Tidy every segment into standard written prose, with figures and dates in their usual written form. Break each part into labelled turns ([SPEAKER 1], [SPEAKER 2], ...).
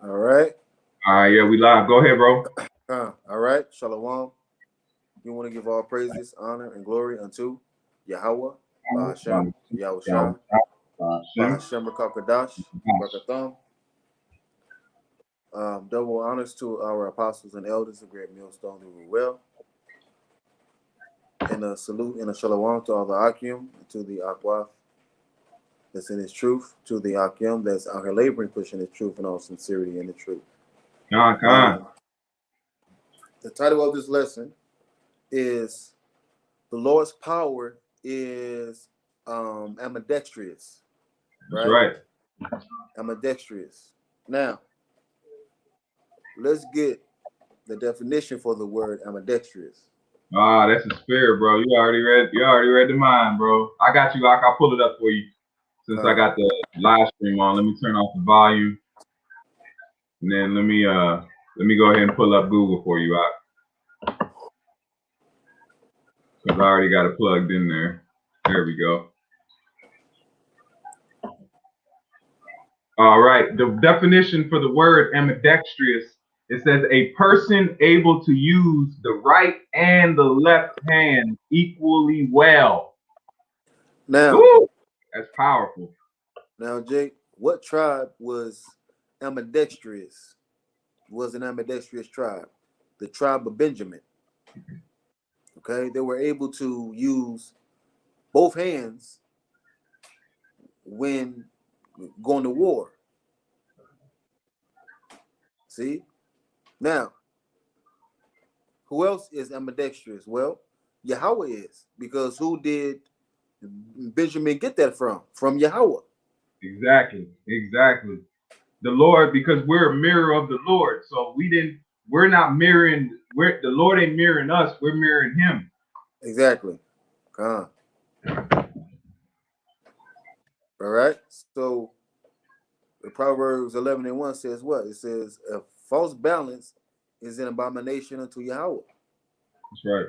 [SPEAKER 1] All right.
[SPEAKER 2] Yeah, we live. Go ahead, bro.
[SPEAKER 1] All right. Shalom. You want to give all praises, honor, and glory unto Yahweh, Bahashem, Yahushua, Bahashem Rakakadash, Barakatham. Double honors to our apostles and elders, the great millstone who rule well. And a salute and a shalom to all the Akim, and to the Akwaf that's in his truth, to the Akim that's out here laboring, pushing his truth in all sincerity and the truth.
[SPEAKER 2] Con.
[SPEAKER 1] The title of this lesson is The Lord's Power is Ambidextrous.
[SPEAKER 2] That's right.
[SPEAKER 1] Ambidextrous. Now, let's get the definition for the word ambidextrous.
[SPEAKER 2] That's the spirit, bro. You already read. You already read the mind, bro. I got you. I'll pull it up for you. Since I got the live stream on, let me turn off the volume, and then let me go ahead and pull up Google for you, because I already got it plugged in there. There we go. All right. The definition for the word ambidextrous, it says a person able to use the right and the left hand equally well.
[SPEAKER 1] Now,
[SPEAKER 2] woo, that's powerful.
[SPEAKER 1] Now, Jake, what tribe was ambidextrous? Was an ambidextrous tribe? The tribe of Benjamin. Okay, they were able to use both hands when going to war. See? Now, who else is ambidextrous? Well, Yahweh is, because who did Benjamin get that from? From Yahweh.
[SPEAKER 2] Exactly. The Lord, because we're a mirror of the Lord. So we're not mirroring, the Lord ain't mirroring us, we're mirroring him.
[SPEAKER 1] Exactly. All right. So the Proverbs 11:1 says what? It says a false balance is an abomination unto Yahweh.
[SPEAKER 2] That's right.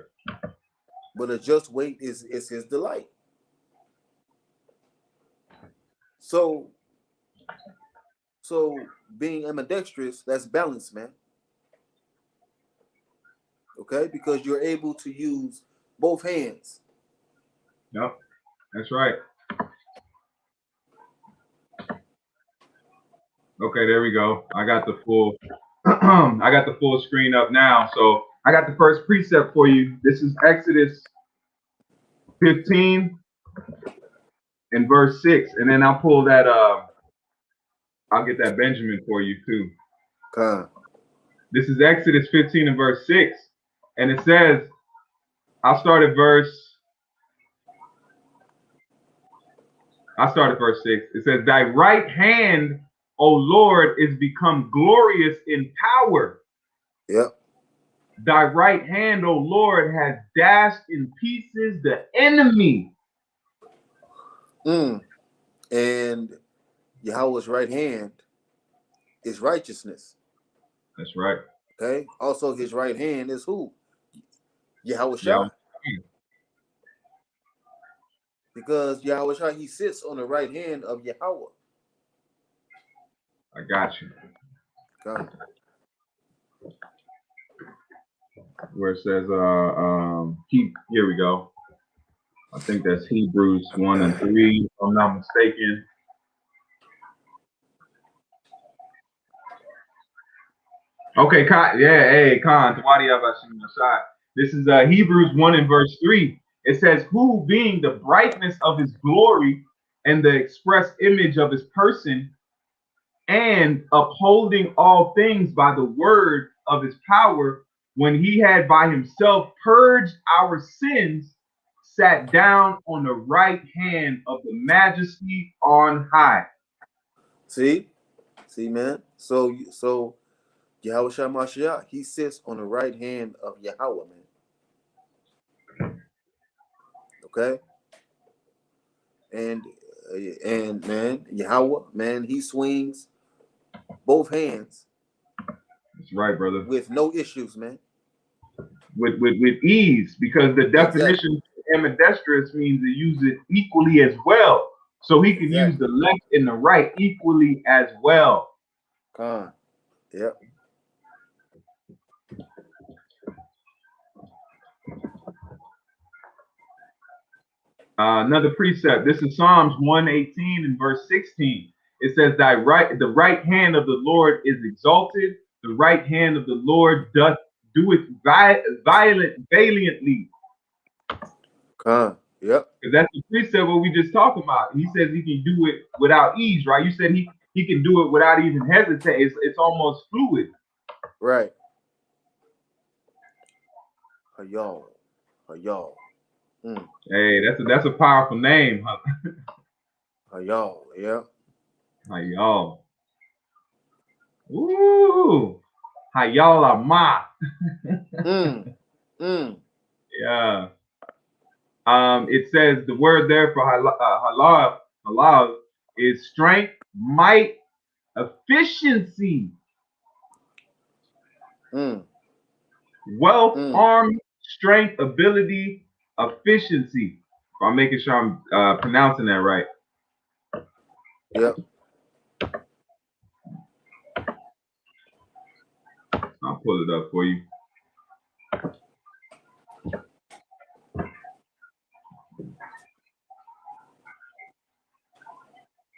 [SPEAKER 1] But a just weight is his delight. So being ambidextrous, that's balance, man. Okay, because you're able to use both hands.
[SPEAKER 2] Yep, that's right. Okay, there we go. I got the full screen up now. So I got the first precept for you. This is Exodus 15 and verse 6. And then I'll pull that I'll get that Benjamin for you too. This is Exodus 15 and verse 6. And it says, I'll start at verse 6. It says, thy right hand, O Lord, is become glorious in power.
[SPEAKER 1] Yep.
[SPEAKER 2] Thy right hand, O Lord, has dashed in pieces the enemy.
[SPEAKER 1] And Yahweh's right hand is righteousness.
[SPEAKER 2] That's right.
[SPEAKER 1] Okay. Also, his right hand is who? Yahushua. Because Yahushua, he sits on the right hand of Yahweh.
[SPEAKER 2] I got you.
[SPEAKER 1] Okay.
[SPEAKER 2] Where it says, here we go. I think that's Hebrews 1 and 3, if I'm not mistaken. Okay, Khan. Yeah, hey, Khan. This is Hebrews 1 and verse 3. It says, who being the brightness of his glory and the express image of his person, and upholding all things by the word of his power, when he had by himself purged our sins, sat down on the right hand of the majesty on high.
[SPEAKER 1] See, man. So Yahushua Mashiach, he sits on the right hand of Yahweh, man. Okay. And man, Yahweh, man, he swings both hands.
[SPEAKER 2] That's right, brother.
[SPEAKER 1] With no issues, man.
[SPEAKER 2] With ease, because the definition of ambidextrous means to use it equally as well. So he can use the left and the right equally as well.
[SPEAKER 1] Yep.
[SPEAKER 2] Another precept. This is Psalms 118 and verse 16. It says, the right hand of the Lord is exalted. The right hand of the Lord doth do it valiantly.
[SPEAKER 1] Yep.
[SPEAKER 2] Because that's the precept what we just talked about. He says he can do it without ease, right? You said he can do it without even hesitate. It's almost fluid.
[SPEAKER 1] Right. Y'all. Y'all.
[SPEAKER 2] Hey, that's a powerful name, huh?
[SPEAKER 1] Y'all. Yeah.
[SPEAKER 2] Y'all. Ooh. Y'all are ma. Yeah. It says the word there for halal is strength, might, efficiency, wealth, arm, strength, ability, efficiency. I'm making sure I'm pronouncing that right.
[SPEAKER 1] Yep.
[SPEAKER 2] I'll pull it up for you.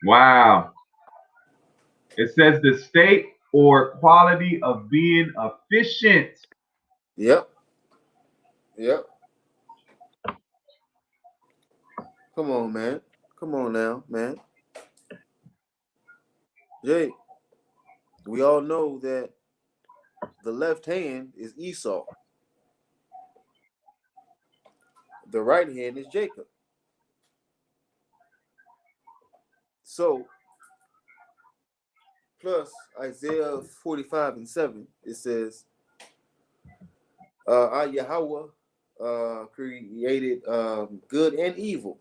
[SPEAKER 2] Wow. It says the state or quality of being efficient.
[SPEAKER 1] Yep. Yep. Come on, man. Come on now, man. Jay, we all know that the left hand is Esau. The right hand is Jacob. So, plus Isaiah 45 and 7, it says, Yahweh created good and evil.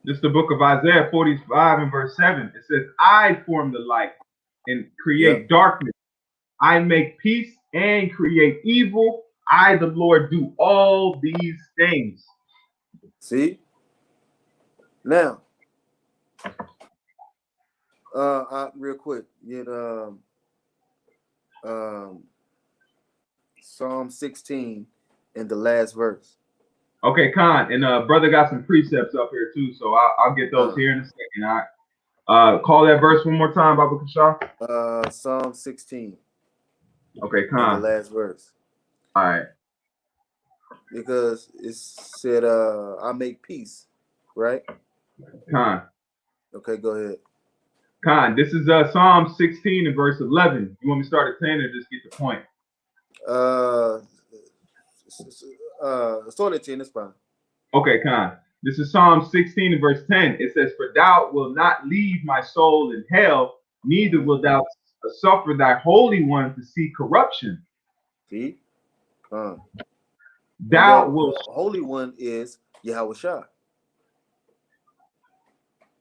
[SPEAKER 2] This is the book of Isaiah 45 and verse 7. It says, I form the light and create darkness. I make peace and create evil. I, the Lord, do all these things.
[SPEAKER 1] See? Now, real quick, get Psalm 16 in the last verse.
[SPEAKER 2] Okay, Khan, and brother got some precepts up here too, so I'll get those here in a second. All right. Call that verse one more time, Baba Kashar.
[SPEAKER 1] Psalm 16.
[SPEAKER 2] Okay, Khan.
[SPEAKER 1] In the last verse.
[SPEAKER 2] All right.
[SPEAKER 1] Because it said, I make peace, right?
[SPEAKER 2] Khan.
[SPEAKER 1] Okay, go ahead.
[SPEAKER 2] Khan, this is Psalm 16 and verse 11. You want me to start at 10 or just get the point?
[SPEAKER 1] Start at 10, it's fine.
[SPEAKER 2] Okay, Khan. This is Psalm 16 and verse 10. It says, for thou wilt not leave my soul in hell, neither wilt thou suffer thy Holy One to see corruption.
[SPEAKER 1] See?
[SPEAKER 2] Thou wilt.
[SPEAKER 1] The Holy One is Yahweh Shah.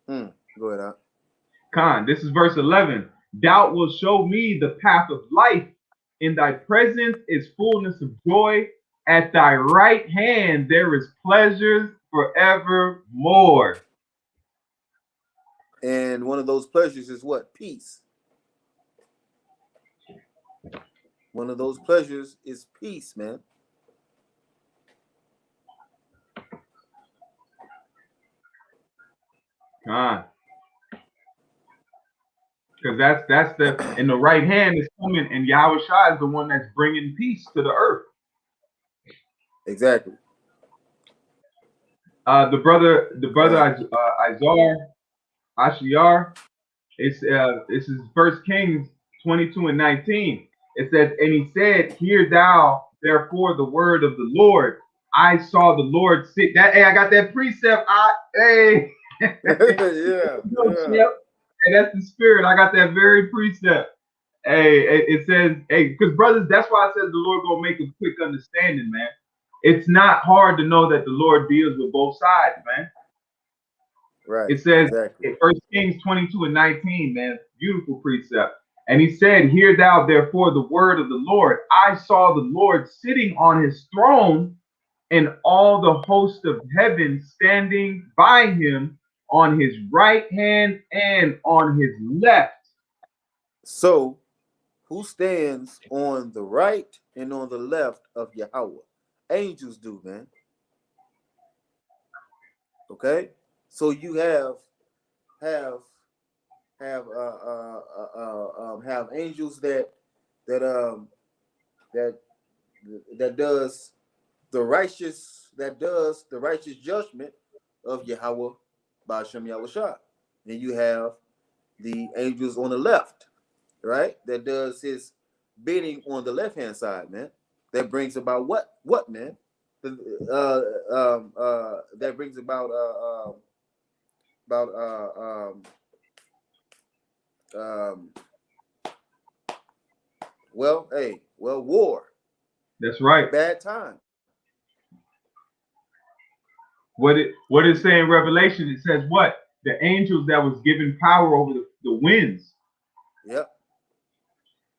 [SPEAKER 1] Go ahead,
[SPEAKER 2] Khan, this is verse 11. Thou wilt show me the path of life. In thy presence is fullness of joy. At thy right hand there is pleasures forevermore.
[SPEAKER 1] And one of those pleasures is what? Peace. One of those pleasures is peace, man.
[SPEAKER 2] Because that's the, and the right hand is coming, and Yahweh Shah is the one that's bringing peace to the earth.
[SPEAKER 1] Exactly.
[SPEAKER 2] The brother Izar Ashiar, this is 1 Kings 22 and 19. It says, and he said, hear thou therefore the word of the Lord. I saw the Lord sit. Hey, I got that precept. Hey.
[SPEAKER 1] yeah.
[SPEAKER 2] Hey, that's the spirit. I got that very precept. Hey, it says, hey, because brothers, that's why I said the Lord gonna make a quick understanding, man. It's not hard to know that the Lord deals with both sides, man.
[SPEAKER 1] Right.
[SPEAKER 2] It says
[SPEAKER 1] exactly.
[SPEAKER 2] in 1 Kings 22 and 19, man, beautiful precept. And he said, hear thou therefore the word of the Lord. I saw the Lord sitting on his throne, and all the host of heaven standing by him on his right hand and on his left.
[SPEAKER 1] So, who stands on the right and on the left of Yahweh? Angels do, man. Okay, so you have have angels that that that does the righteous judgment of Yahweh by Shem Yahushua. Then you have the angels on the left, right? That does his bidding on the left hand side, man. That brings about what, man? That brings about um, war,
[SPEAKER 2] That's right.
[SPEAKER 1] bad time.
[SPEAKER 2] What it say in Revelation? It says what? The angels that was given power over the winds.
[SPEAKER 1] Yep.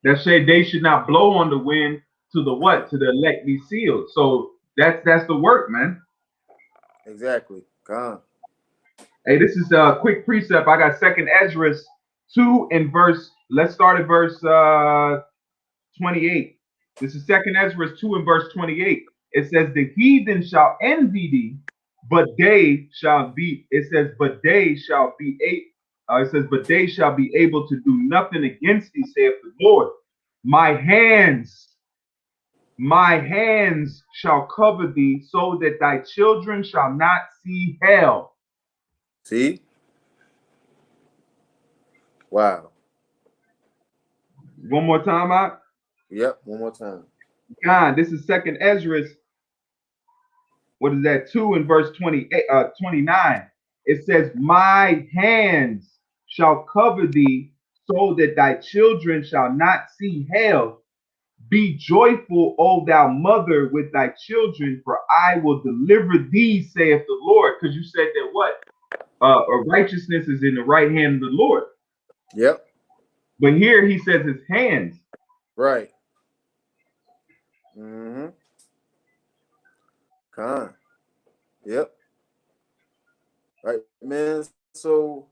[SPEAKER 2] That say they should not blow on the wind to the what? To the elect be sealed. So that's the work, man.
[SPEAKER 1] Exactly. Come.
[SPEAKER 2] Hey, this is a quick precept. I got Second Ezra 2 and verse. Let's start at verse 28. This is Second Ezra 2 and verse 28. It says, the heathen shall envy thee, but they shall be, it says, but they shall be it says, but they shall be able to do nothing against thee, saith the Lord. My hands shall cover thee, so that thy children shall not see hell.
[SPEAKER 1] See? Wow.
[SPEAKER 2] One more time, out.
[SPEAKER 1] Yep. One more time.
[SPEAKER 2] God, this is Second Ezra. What is that? 2 and verse 28, 29. It says, my hands shall cover thee, so that thy children shall not see hell. Be joyful, O thou mother, with thy children, for I will deliver thee, saith the Lord. Because you said that what? Righteousness is in the right hand of the Lord.
[SPEAKER 1] Yep.
[SPEAKER 2] But here he says his hands.
[SPEAKER 1] Right. Mm-hmm. Con. Yep. Right, man. So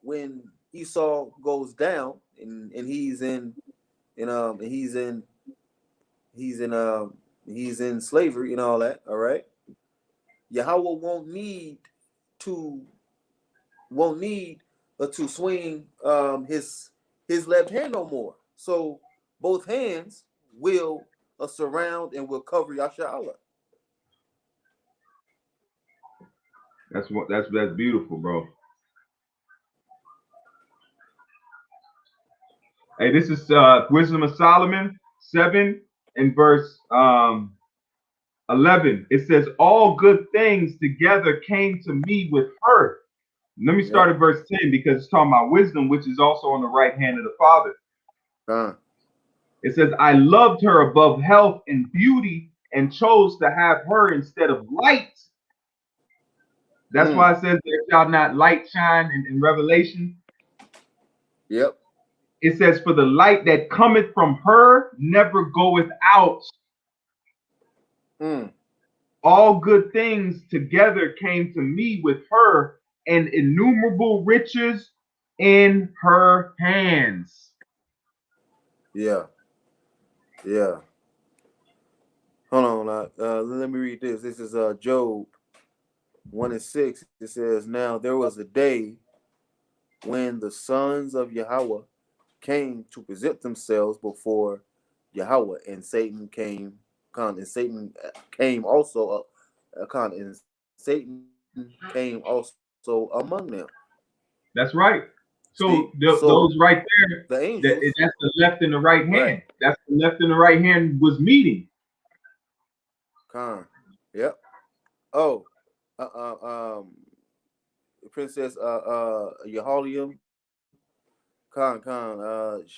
[SPEAKER 1] when Esau goes down and he's in and he's in slavery and all that, all right. Yahweh to won't need to swing his left hand no more. So both hands will surround and will cover Yasha.
[SPEAKER 2] That's beautiful, bro. Hey, this is Wisdom of Solomon 7 and verse 11. It says, all good things together came to me with her. Let me start
[SPEAKER 1] Yep.
[SPEAKER 2] at verse 10 because it's talking about wisdom, which is also on the right hand of the Father. It says, I loved her above health and beauty and chose to have her instead of light. That's why it says, there shall not light shine in Revelation.
[SPEAKER 1] Yep.
[SPEAKER 2] It says, for the light that cometh from her never goeth out. All good things together came to me with her, and innumerable riches in her hands.
[SPEAKER 1] Yeah. Yeah. Hold on. Let me read this. This is Job 1 and 6. It says, now there was a day when the sons of Yahweh came to present themselves before Yahweh, and Satan came also and Satan came also among them.
[SPEAKER 2] That's right.
[SPEAKER 1] See,
[SPEAKER 2] So those right there,
[SPEAKER 1] the angels,
[SPEAKER 2] that's the left and the right hand.
[SPEAKER 1] right.
[SPEAKER 2] That's the left and the right hand was meeting.
[SPEAKER 1] Yep. Oh, Princess Yahalium,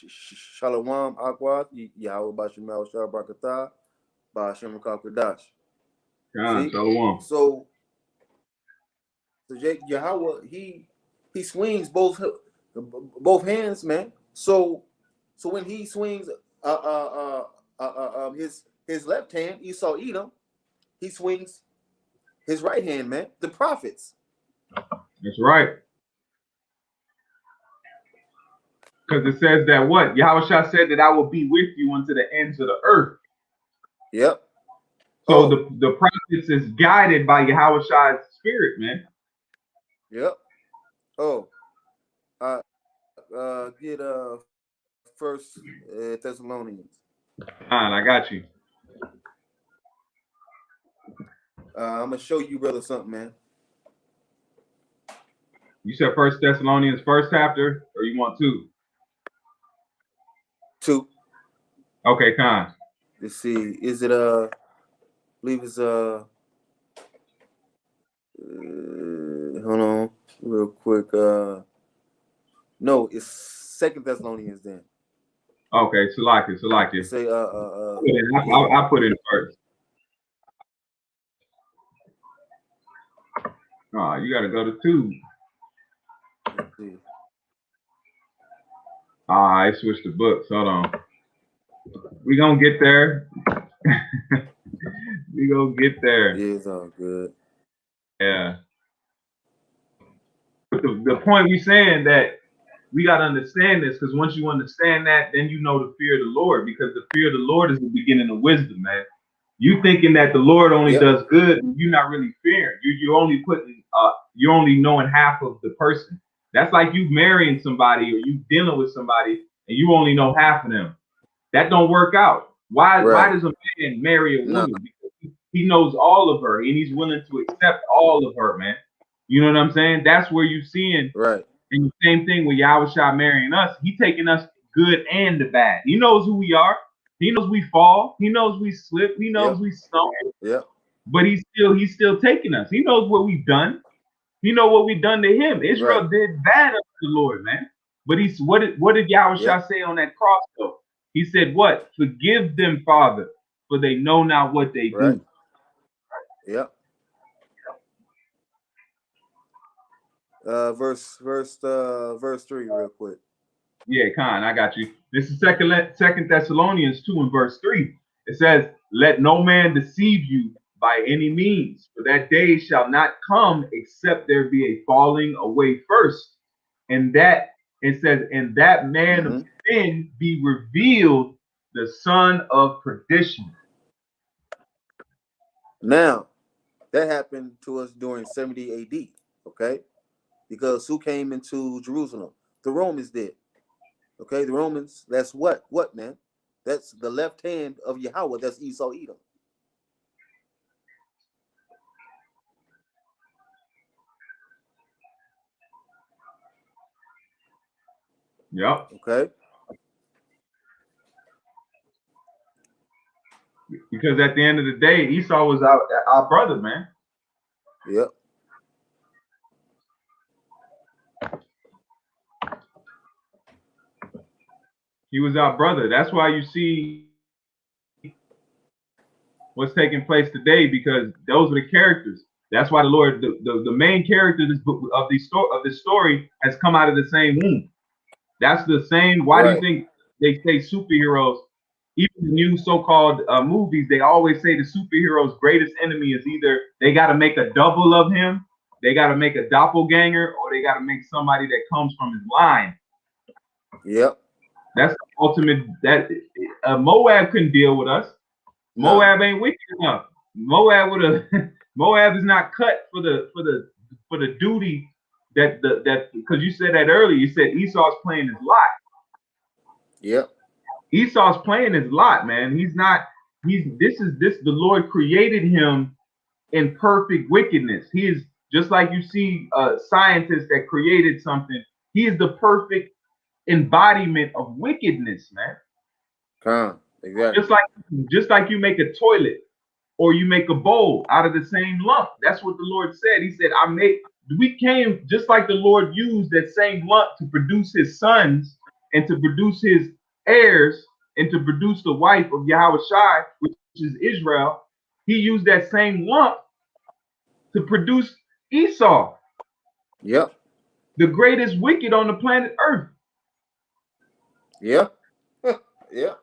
[SPEAKER 1] Shalom Akwad, Yahweh Bashimel Shabrakatah, Bashem Kakadash. See?
[SPEAKER 2] Shalom.
[SPEAKER 1] So Yahweh, he swings both hands, man. So, so when he swings his left hand, Esau Edom, he swings his right hand, man. The prophets.
[SPEAKER 2] That's right. Because it says that what? Yahushua said that I will be with you unto the ends of the earth.
[SPEAKER 1] Yep.
[SPEAKER 2] So the prophets is guided by Yahushua's spirit, man.
[SPEAKER 1] Yep. Oh, get First Thessalonians.
[SPEAKER 2] I got you.
[SPEAKER 1] I'm gonna show you, brother, something, man.
[SPEAKER 2] You said First Thessalonians first chapter, or you want two?
[SPEAKER 1] 2.
[SPEAKER 2] Okay, Khan.
[SPEAKER 1] Let's see. Is it I believe it's hold on, real quick. No, it's Second Thessalonians then.
[SPEAKER 2] Okay, Salakia.
[SPEAKER 1] Say
[SPEAKER 2] I put it first. Oh, you gotta go to 2.
[SPEAKER 1] Let's see.
[SPEAKER 2] I switched the books. Hold on. We gonna get there. We gonna get there.
[SPEAKER 1] Yeah, it's all good.
[SPEAKER 2] Yeah. But the point we saying that we gotta understand this, because once you understand that, then you know the fear of the Lord, because the fear of the Lord is the beginning of wisdom, man. You thinking that the Lord only does good, you're not really fearing. You're only putting you're only knowing half of the person. That's like you marrying somebody or you dealing with somebody and you only know half of them. That don't work out. Why does a man marry a woman? Because he knows all of her and he's willing to accept all of her, man. You know what I'm saying? That's where you're seeing.
[SPEAKER 1] Right.
[SPEAKER 2] And the same thing with Yahushua marrying us. He taking us good and the bad. He knows who we are. He knows we fall. He knows we slip. He knows we stumble.
[SPEAKER 1] Yeah.
[SPEAKER 2] But he's still taking us. He knows what we've done. He know what we've done to him. Israel did bad unto the Lord, man. But what did Yahushua say on that cross though? He said, "What? Forgive them, Father, for they know not what they do."
[SPEAKER 1] Yep. Verse 3, real quick.
[SPEAKER 2] Yeah, Khan, I got you. This is Second Thessalonians 2 and verse 3. It says, "Let no man deceive you by any means, for that day shall not come except there be a falling away first, and that it says, and that man of sin be revealed, the son of perdition."
[SPEAKER 1] Now, that happened to us during 70 AD, okay? Because who came into Jerusalem? The Romans did. Okay, the Romans, that's what, man? That's the left hand of Yahweh. That's Esau Edom.
[SPEAKER 2] Yep.
[SPEAKER 1] Okay.
[SPEAKER 2] Because at the end of the day, Esau was our brother, man.
[SPEAKER 1] Yep.
[SPEAKER 2] He was our brother. That's why you see what's taking place today, because those are the characters. That's why the Lord, the main character of this story has come out of the same womb. That's the same. Why do you think they say superheroes? Even the new so-called movies, they always say the superhero's greatest enemy is either they got to make a double of him, they got to make a doppelganger, or they got to make somebody that comes from his line.
[SPEAKER 1] Yep.
[SPEAKER 2] That's the ultimate. That Moab couldn't deal with us. Moab ain't wicked enough. Moab Moab is not cut for the duty that because you said that earlier. You said Esau's playing his lot.
[SPEAKER 1] Yep.
[SPEAKER 2] Esau's playing his lot, man. He's not. The Lord created him in perfect wickedness. He is just like you see scientists that created something. He is the perfect embodiment of wickedness, man.
[SPEAKER 1] Exactly.
[SPEAKER 2] Just like you make a toilet or you make a bowl out of the same lump. That's what the Lord said. He said, we came just like the Lord used that same lump to produce his sons and to produce his heirs and to produce the wife of Yahushua, which is Israel. He used that same lump to produce Esau.
[SPEAKER 1] Yep.
[SPEAKER 2] The greatest wicked on the planet Earth.
[SPEAKER 1] Yeah. Yeah.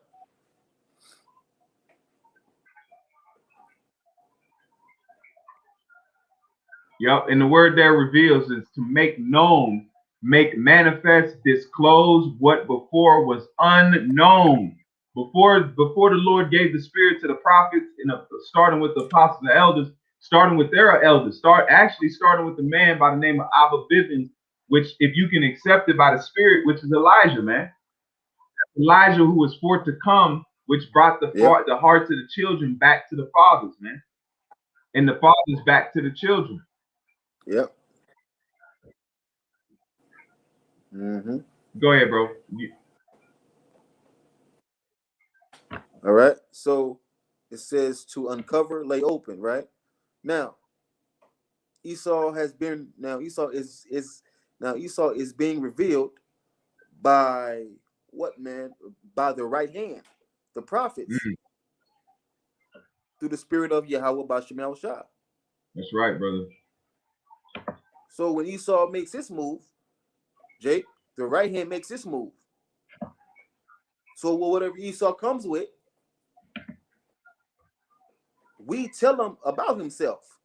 [SPEAKER 2] Yep. And the word there reveals is to make known, make manifest, disclose what before was unknown. Before the Lord gave the Spirit to the prophets, starting with the apostles and the elders, starting with their elders, starting with the man by the name of Abba Bivens, which if you can accept it by the Spirit, which is Elijah, man. Elijah who was forth to come, which brought
[SPEAKER 1] Yep.
[SPEAKER 2] the hearts of the children back to the fathers, man. And the fathers back to the children.
[SPEAKER 1] Yep. Mm-hmm.
[SPEAKER 2] Go ahead, bro.
[SPEAKER 1] All right. So it says to uncover, lay open, right? Now, Esau is being revealed by what, man? By the right hand, the prophets,
[SPEAKER 2] Mm,
[SPEAKER 1] through the spirit of Yahweh Bashem Shah.
[SPEAKER 2] that's right, brother.
[SPEAKER 1] So when Esau makes this move, Jake, the right hand makes this move. So whatever Esau comes with, we tell him about himself.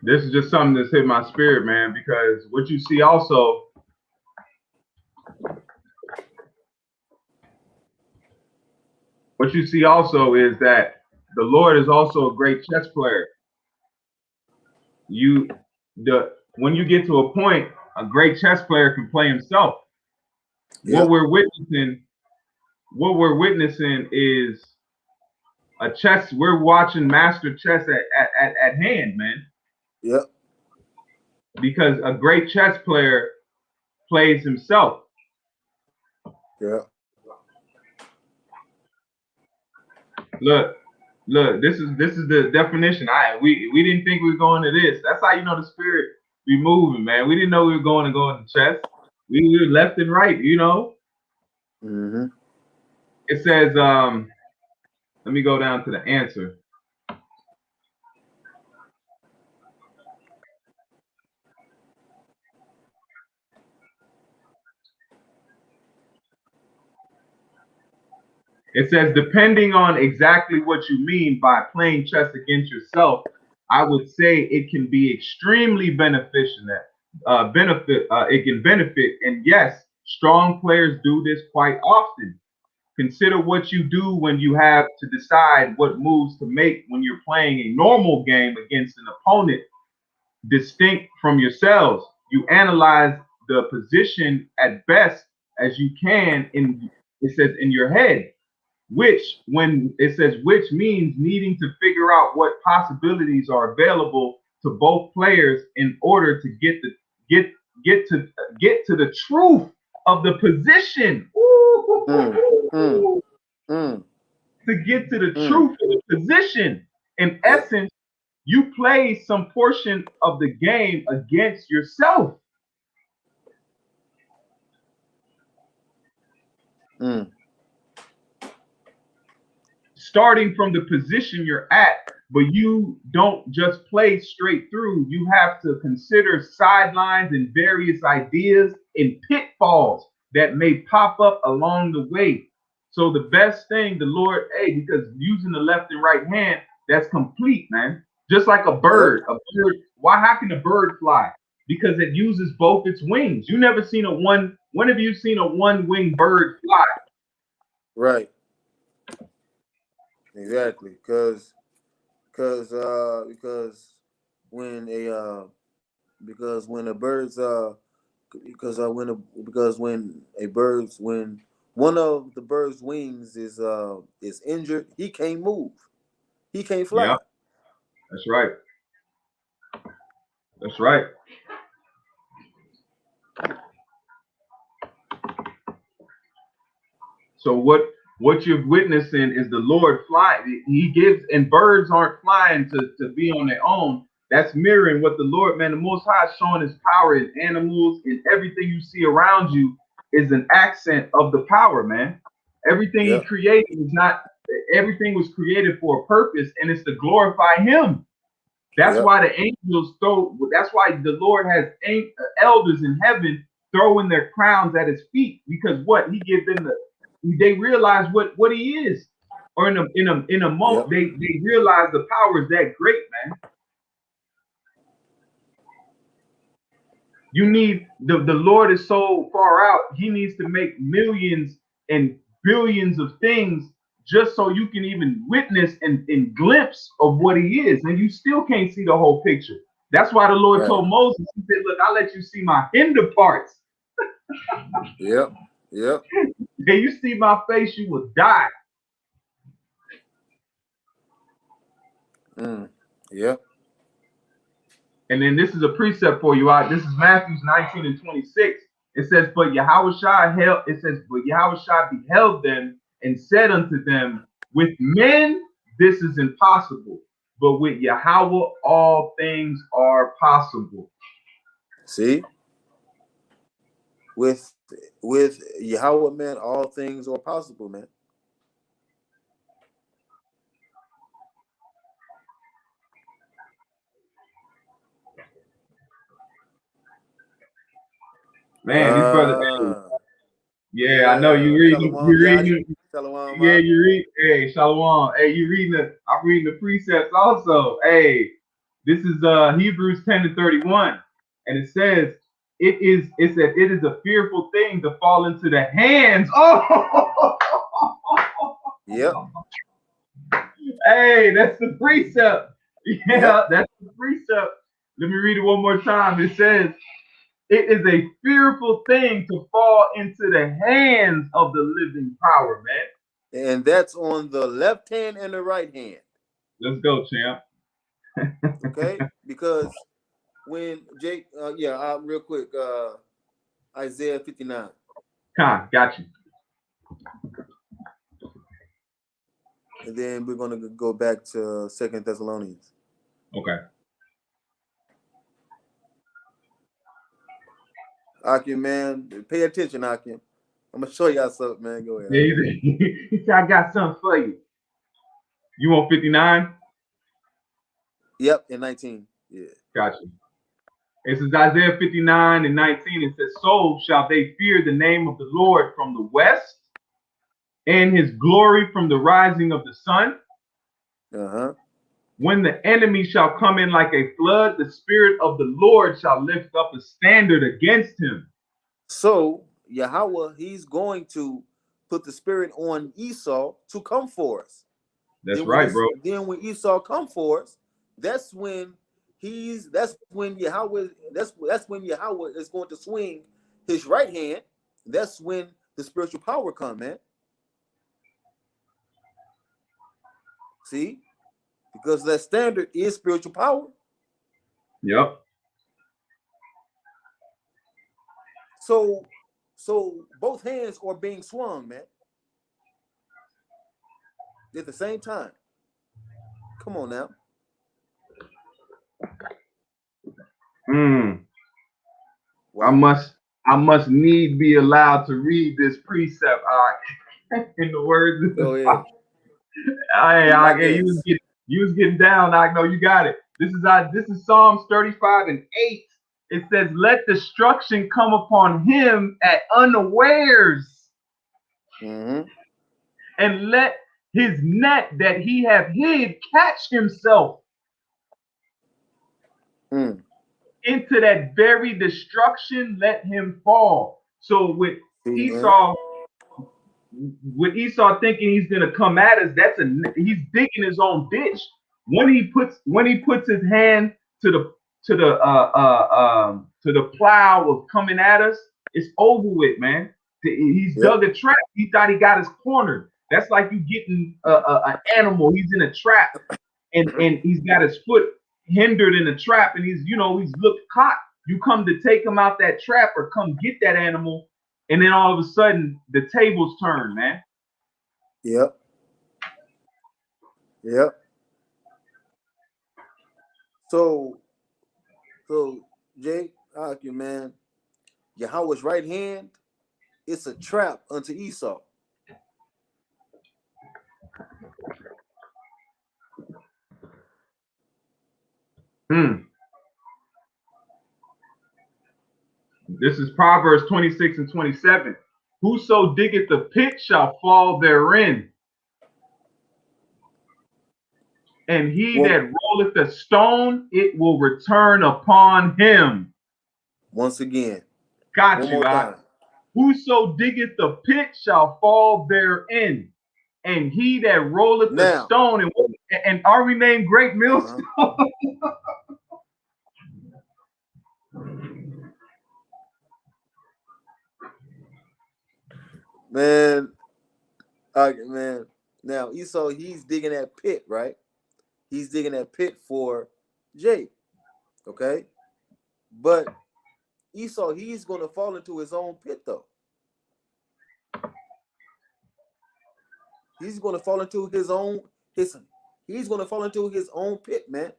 [SPEAKER 2] This is just something that's hit my spirit, man, because what you see also, is that the Lord is also a great chess player. When you get to a point, a great chess player can play himself. What
[SPEAKER 1] Yep.
[SPEAKER 2] we're witnessing, is a chess. We're watching master chess at hand, man.
[SPEAKER 1] Yep.
[SPEAKER 2] Because a great chess player plays himself.
[SPEAKER 1] Yeah.
[SPEAKER 2] Look, this is the definition. We didn't think we were going to this. That's how you know the spirit be moving, man. We didn't know we were going to go into chess. We were left and right, you know.
[SPEAKER 1] Mm-hmm.
[SPEAKER 2] It says, let me go down to the answer. It says, depending on exactly what you mean by playing chess against yourself, I would say it can be extremely beneficial. It can benefit, and yes, strong players do this quite often. Consider what you do when you have to decide what moves to make when you're playing a normal game against an opponent distinct from yourselves. You analyze the position at best as you can in your head, which means needing to figure out what possibilities are available to both players in order to get get to get to the truth of the position.
[SPEAKER 1] Mm. Mm. Mm.
[SPEAKER 2] To get to the
[SPEAKER 1] Mm.
[SPEAKER 2] truth of the position. In
[SPEAKER 1] Yep.
[SPEAKER 2] essence, you play some portion of the game against yourself.
[SPEAKER 1] Mm.
[SPEAKER 2] Starting from the position you're at, but you don't just play straight through. You have to consider sidelines and various ideas and pitfalls that may pop up along the way. So the best thing, the Lord, because using the left and right hand, that's complete, man. Just like a
[SPEAKER 1] Yep.
[SPEAKER 2] bird. A bird, why how can a bird fly? Because it uses both its wings. You never seen when have you seen a one-winged bird fly?
[SPEAKER 1] Right. Exactly. Because when a because when a bird's when one of the bird's wings is injured, he can't move. He can't
[SPEAKER 2] Yeah,
[SPEAKER 1] fly.
[SPEAKER 2] that's right. That's right. So what you're witnessing is the Lord flying. He gives, and birds aren't flying to be on their own. That's mirroring what the Lord, man, the Most High is showing His power in animals, and everything you see around you is an accent of the power, man. Everything he
[SPEAKER 1] Yep.
[SPEAKER 2] created is not, everything was created for a purpose, and it's to glorify him. That's
[SPEAKER 1] Yep.
[SPEAKER 2] why the angels throw, that's why the Lord has elders in heaven throwing their crowns at his feet, because what he gives them they realize what he is. Or in a moment,
[SPEAKER 1] Yep.
[SPEAKER 2] they realize the power is that great, man. You need the Lord is so far out, he needs to make millions and billions of things just so you can even witness and glimpse of what he is. And you still can't see the whole picture. That's why the Lord
[SPEAKER 1] Right.
[SPEAKER 2] told Moses, he said, look, I'll let you see my hinder parts.
[SPEAKER 1] Yep. Yep.
[SPEAKER 2] And you see my face, you will die.
[SPEAKER 1] Yep.
[SPEAKER 2] And then this is a precept for you. This is Matthew 19 and 26. It says, but Yahweh Shai beheld them and said unto them, with men this is impossible, but with Yahweh all things are possible.
[SPEAKER 1] See, with Yahweh, man, all things are possible, man.
[SPEAKER 2] Man, these brothers, yeah, I know you reading,
[SPEAKER 1] Shalom, Yadi. Shalom,
[SPEAKER 2] yeah, you read, hey, Shalom, hey, I'm reading the precepts also. Hey, this is Hebrews 10 to 31, and it says, it is a fearful thing to fall into the hands. Oh,
[SPEAKER 1] Yep.
[SPEAKER 2] hey, that's the precept.
[SPEAKER 1] Yep.
[SPEAKER 2] Yeah, that's the precept. Let me read it one more time. It says, it is a fearful thing to fall into the hands of the living power, man.
[SPEAKER 1] And that's on the left hand and the right hand.
[SPEAKER 2] Let's go, champ.
[SPEAKER 1] Okay, because when Jake, real quick, Isaiah 59.
[SPEAKER 2] Got you.
[SPEAKER 1] And then we're gonna go back to Second Thessalonians.
[SPEAKER 2] Okay.
[SPEAKER 1] Akim, man, pay attention, Akim. I'm gonna show y'all something, man. Go ahead.
[SPEAKER 2] He said, I got something for you. You want 59?
[SPEAKER 1] Yep, in 19. Yeah.
[SPEAKER 2] Got you. It says Isaiah 59 and 19. It says, so shall they fear the name of the Lord from the west, and his glory from the rising of the sun.
[SPEAKER 1] Uh-huh.
[SPEAKER 2] When the enemy shall come in like a flood, the spirit of the Lord shall lift up a standard against him.
[SPEAKER 1] So Yahweh, he's going to put the spirit on Esau to come for us.
[SPEAKER 2] That's right, bro.
[SPEAKER 1] Then when Esau come for us, that's when Yahweh is going to swing his right hand. That's when the spiritual power come, man. See? Because that standard is spiritual power.
[SPEAKER 2] Yep.
[SPEAKER 1] So both hands are being swung, man. At the same time. Come on now.
[SPEAKER 2] Wow. I must need be allowed to read this precept. In the words of
[SPEAKER 1] Go ahead.
[SPEAKER 2] Hey, you was getting down. I know you got it. This is Psalms 35 and 8. It says, let destruction come upon him at unawares, and let his net that he have hid catch himself into that very destruction. Let him fall. So with Esau thinking he's gonna come at us, he's digging his own ditch. When he puts his hand to the plow of coming at us, it's over with, man. He's dug a trap. He thought he got us cornered. That's like you getting an animal. He's in a trap, and he's got his foot hindered in a trap, and he's looked caught. You come to take him out that trap or come get that animal, and then all of a sudden the tables turn, man.
[SPEAKER 1] Yep. So Jake, man, Yahweh's right hand, it's a trap unto Esau.
[SPEAKER 2] Hmm. This is Proverbs 26 and 27. Whoso diggeth the pit shall fall therein, and he
[SPEAKER 1] Well,
[SPEAKER 2] that rolleth the stone, it will return upon him.
[SPEAKER 1] once again,
[SPEAKER 2] Got
[SPEAKER 1] one
[SPEAKER 2] you,
[SPEAKER 1] more
[SPEAKER 2] God.
[SPEAKER 1] time.
[SPEAKER 2] Whoso diggeth the pit shall fall therein, and he that rolleth the
[SPEAKER 1] Now,
[SPEAKER 2] stone, and are we named Great
[SPEAKER 1] uh-huh.
[SPEAKER 2] Millstone?
[SPEAKER 1] Man, man. Now Esau, he's digging that pit, right? He's digging that pit for Jake. Okay, but Esau, he's going to fall into his own pit, though. He's going to fall into his own his. He's going to fall into his own pit, man.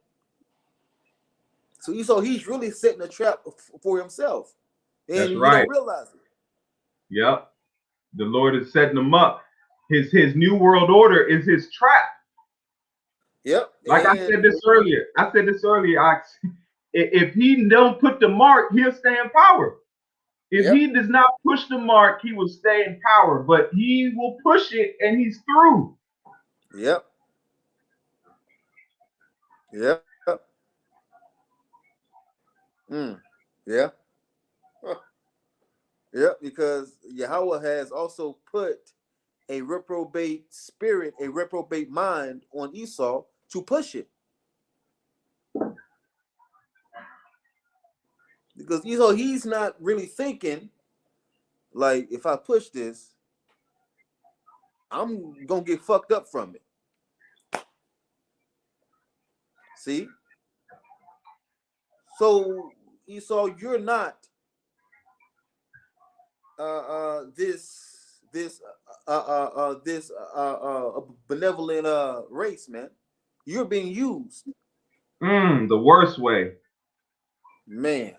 [SPEAKER 1] So Esau, he's really setting a trap for himself, and
[SPEAKER 2] That's
[SPEAKER 1] he
[SPEAKER 2] right.
[SPEAKER 1] don't realize it.
[SPEAKER 2] Yep. The Lord is setting him up. His new world order is his trap.
[SPEAKER 1] Yep,
[SPEAKER 2] Like I
[SPEAKER 1] and
[SPEAKER 2] said this earlier. If he don't put the mark, he'll stay in power. If
[SPEAKER 1] yep,
[SPEAKER 2] he does not push the mark, he will stay in power. But he will push it, and he's through.
[SPEAKER 1] yep, yep, mm, yeah, huh, yep. Because Yahweh has also put a reprobate spirit, a reprobate mind on Esau to push it. Because Esau, he's not really thinking like, if I push this, I'm gonna get fucked up from it. See? So Esau, you're not this benevolent race, man. You're being used,
[SPEAKER 2] The worst way.
[SPEAKER 1] man.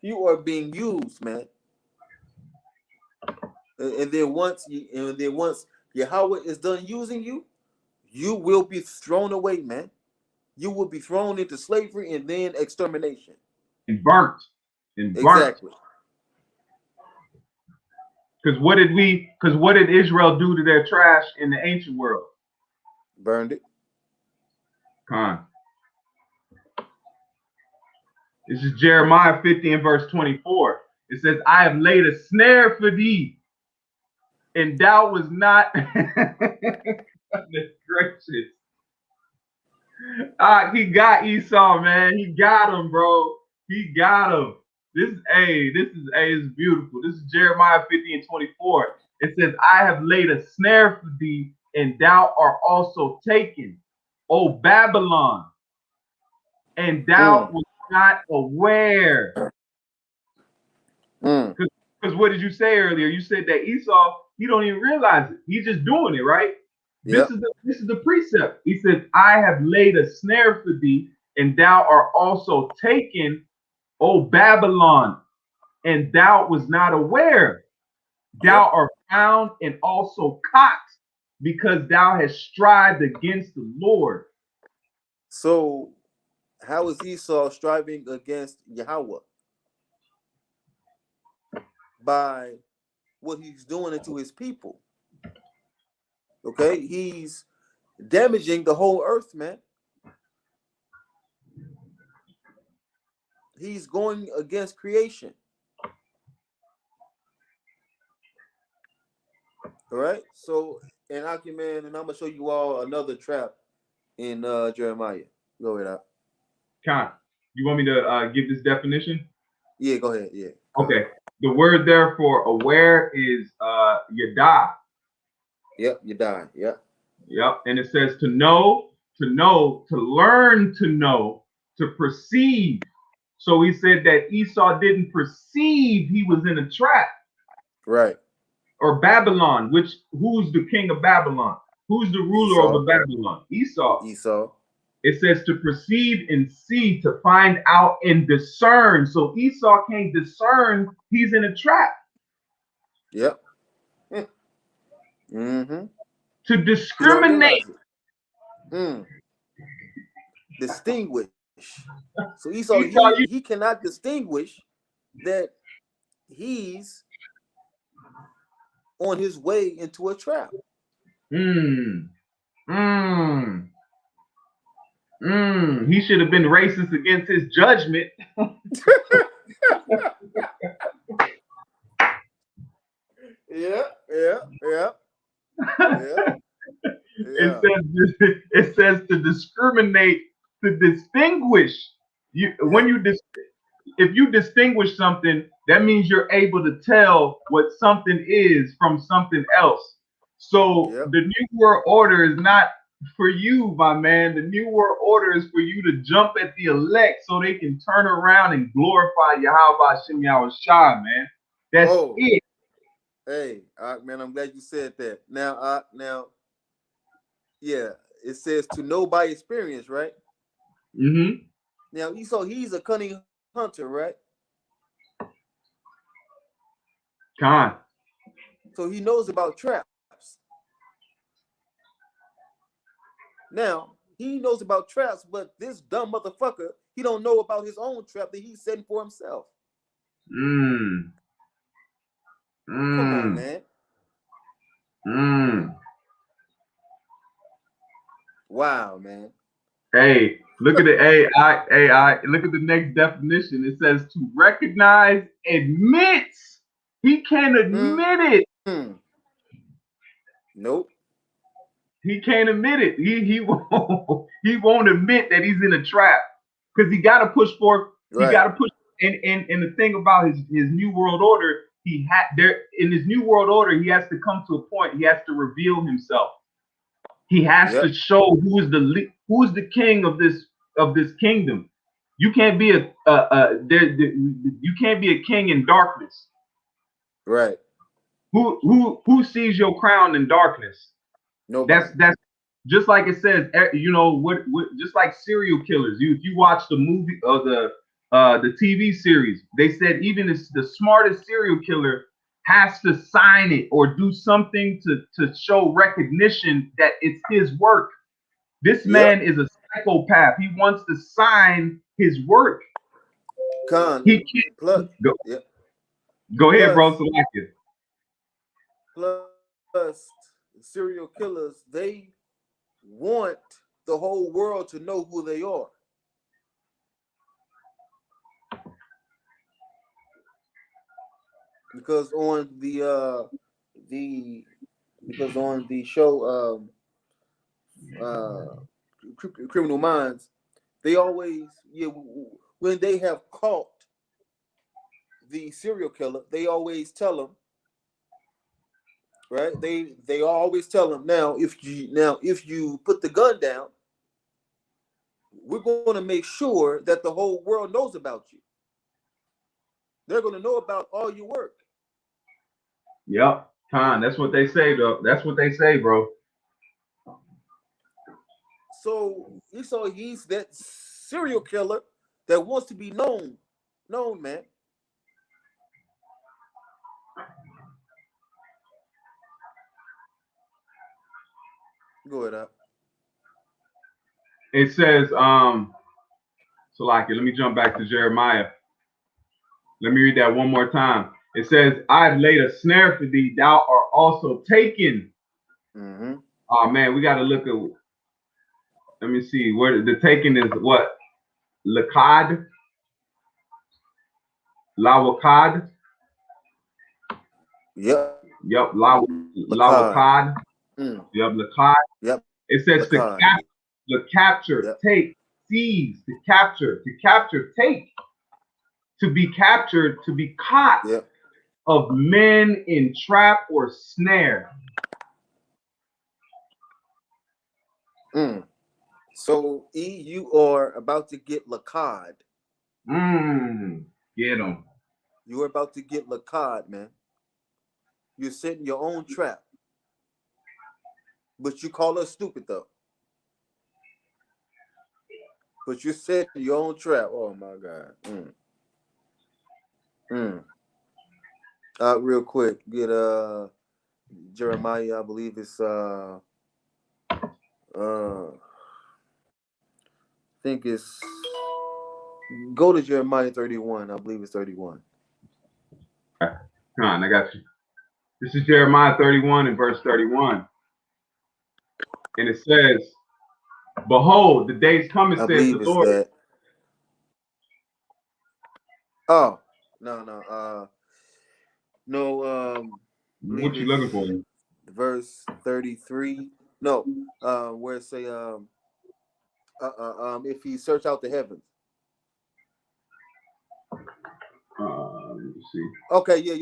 [SPEAKER 1] You are being used, man. And then once Yahweh is done using you, you will be thrown away, man. You will be thrown into slavery and then extermination.
[SPEAKER 2] And burnt. And burnt.
[SPEAKER 1] Exactly.
[SPEAKER 2] Because what did Israel do to their trash in the ancient world?
[SPEAKER 1] Burned it.
[SPEAKER 2] Con. This is Jeremiah 50 and verse 24. It says, I have laid a snare for thee, and thou was not. Goodness gracious. He got Esau, man. He got him, bro. He got him. This is beautiful. This is Jeremiah 50 and 24. It says, I have laid a snare for thee, and thou art also taken, O Babylon, and thou
[SPEAKER 1] Mm,
[SPEAKER 2] was not aware.
[SPEAKER 1] mm.
[SPEAKER 2] Because what did you say earlier? You said that Esau, he don't even realize it. He's just doing it, right? This
[SPEAKER 1] Yep.
[SPEAKER 2] is the precept. He says, I have laid a snare for thee, and thou art also taken, O Babylon, and thou was not aware.
[SPEAKER 1] Yep.
[SPEAKER 2] Thou art found and also caught, because thou hast strived against the Lord.
[SPEAKER 1] So how is Esau striving against Yahweh? By what he's doing to his people. Okay? He's damaging the whole earth, man. He's going against creation. All right. So, and Akuman, and I'm gonna show you all another trap in Jeremiah. Go ahead, Ak.
[SPEAKER 2] Con, you want me to give this definition?
[SPEAKER 1] Yeah, go ahead. Yeah.
[SPEAKER 2] Okay. The word there for aware is yada.
[SPEAKER 1] Yep, you die. Yep.
[SPEAKER 2] Yep. And it says to know, to learn to know, to perceive. So he said that Esau didn't perceive he was in a trap.
[SPEAKER 1] Right.
[SPEAKER 2] Or Babylon, who's the king of Babylon? Who's the ruler over
[SPEAKER 1] Esau.
[SPEAKER 2] Babylon? Esau.
[SPEAKER 1] Esau.
[SPEAKER 2] It says to perceive and see, to find out and discern. So Esau can't discern he's in a trap.
[SPEAKER 1] Yep. Mm-hmm.
[SPEAKER 2] To
[SPEAKER 1] He don't
[SPEAKER 2] discriminate.
[SPEAKER 1] realize it. Distinguish. So Esau,
[SPEAKER 2] Esau, you.
[SPEAKER 1] he cannot distinguish that he's on his way into a trap.
[SPEAKER 2] Mm, mm, He should have been racist against his judgment.
[SPEAKER 1] Yeah, yeah, yeah, yeah,
[SPEAKER 2] It
[SPEAKER 1] yeah,
[SPEAKER 2] says it says to discriminate, to distinguish. You
[SPEAKER 1] yeah,
[SPEAKER 2] when you if you distinguish something, that means you're able to tell what something is from something else. So
[SPEAKER 1] yep.
[SPEAKER 2] the New World Order is not for you, my man. The New World Order is for you to jump at the elect so they can turn around and glorify Yahweh Shem Shai, man. That's
[SPEAKER 1] Oh,
[SPEAKER 2] it.
[SPEAKER 1] hey, man, I'm glad you said that. Now, yeah, it says to know by experience, right?
[SPEAKER 2] Mm-hmm.
[SPEAKER 1] Now, Esau, he's a cunning hunter, right?
[SPEAKER 2] Con.
[SPEAKER 1] So he knows about traps. Now, he knows about traps, but this dumb motherfucker, he don't know about his own trap that he's setting for himself.
[SPEAKER 2] Mm.
[SPEAKER 1] Come on,
[SPEAKER 2] Mm.
[SPEAKER 1] man.
[SPEAKER 2] Mm.
[SPEAKER 1] Wow, man.
[SPEAKER 2] Hey, look at the AI. Look at the next definition. It says to recognize, admits. He can't admit it.
[SPEAKER 1] Mm-hmm. Nope.
[SPEAKER 2] He can't admit it. He won't. He won't admit that he's in a trap because he got to push forth. He got
[SPEAKER 1] Right.
[SPEAKER 2] to push. And the thing about his new world order, he had there in his new world order, he has to come to a point. He has to reveal himself. He has
[SPEAKER 1] Yep.
[SPEAKER 2] to show who is the king of this kingdom. You can't be you can't be a king in darkness.
[SPEAKER 1] Right.
[SPEAKER 2] Who sees your crown in darkness?
[SPEAKER 1] Nobody.
[SPEAKER 2] That's just like it says. You know what just like serial killers. If you watch the movie or the TV series, they said even the smartest serial killer has to sign it or do something to show recognition that it's his work. This
[SPEAKER 1] Yep.
[SPEAKER 2] man is a psychopath. He wants to sign his work. He
[SPEAKER 1] Con.
[SPEAKER 2] can't
[SPEAKER 1] Plus.
[SPEAKER 2] go.
[SPEAKER 1] Yep.
[SPEAKER 2] Go ahead, bro.
[SPEAKER 1] Plus.
[SPEAKER 2] Select it.
[SPEAKER 1] Plus. Serial killers. They want the whole world to know who they are. Because on the because on the show Criminal Minds, they always when they have caught the serial killer, they always tell them, right? They always tell them, if you put the gun down, we're going to make sure that the whole world knows about you. They're going to know about all your work.
[SPEAKER 2] Yep. Con. That's what they say, though. That's what they say, bro.
[SPEAKER 1] So he's that serial killer that wants to be known, man. Go ahead, up.
[SPEAKER 2] It says, so like it. Let me jump back to Jeremiah. Let me read that one more time. It says, I've laid a snare for thee, thou art also taken.
[SPEAKER 1] Mm-hmm.
[SPEAKER 2] Oh man, we gotta look at, let me see, what the taken is what? Lakad? Lawakad?
[SPEAKER 1] Yep.
[SPEAKER 2] Yep,
[SPEAKER 1] Lakad.
[SPEAKER 2] Lawakad.
[SPEAKER 1] Mm.
[SPEAKER 2] Yep, Lakad.
[SPEAKER 1] Yep.
[SPEAKER 2] It says
[SPEAKER 1] Lakad.
[SPEAKER 2] to capture,
[SPEAKER 1] Yep.
[SPEAKER 2] take, seize, to capture, take, to be captured, to be caught
[SPEAKER 1] Yep.
[SPEAKER 2] of men in trap or snare.
[SPEAKER 1] Mm. So you are about to get Lakad.
[SPEAKER 2] Get them.
[SPEAKER 1] You are about to get Lakad, man. You're setting your own trap. But you call us stupid though. But you're setting your own trap. Oh my God. Mm. Real quick, get Jeremiah, I believe it's I think it's Go to Jeremiah 31. I believe it's 31.
[SPEAKER 2] Okay. Come on, I got you. This is Jeremiah 31 and verse 31. And it says, behold, the days coming,
[SPEAKER 1] I
[SPEAKER 2] says the
[SPEAKER 1] believe it's
[SPEAKER 2] Lord.
[SPEAKER 1] that. Oh, no, no. No, I believe
[SPEAKER 2] What you looking
[SPEAKER 1] it's
[SPEAKER 2] for?
[SPEAKER 1] verse 33. No, where it say, if he search out the heavens.
[SPEAKER 2] Let me see.
[SPEAKER 1] Okay, yeah.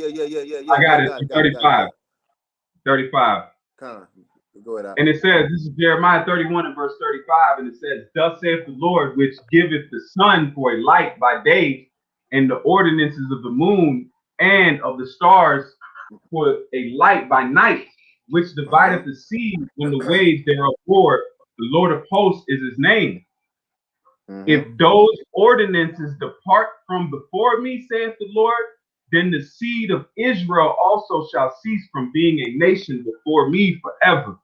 [SPEAKER 2] I got it.
[SPEAKER 1] Got it, got it, got it,
[SPEAKER 2] 35.
[SPEAKER 1] got it.
[SPEAKER 2] 35.
[SPEAKER 1] Con, go ahead out.
[SPEAKER 2] And it says, this is Jeremiah 31 and verse 35, and it says, thus saith the Lord, which giveth the sun for a light by day, and the ordinances of the moon and of the stars for a light by night, which divideth the sea when the waves thereof roar. The Lord of hosts is his name. If those ordinances depart from before me, saith the Lord, then the seed of Israel also shall cease from being a nation before me forever.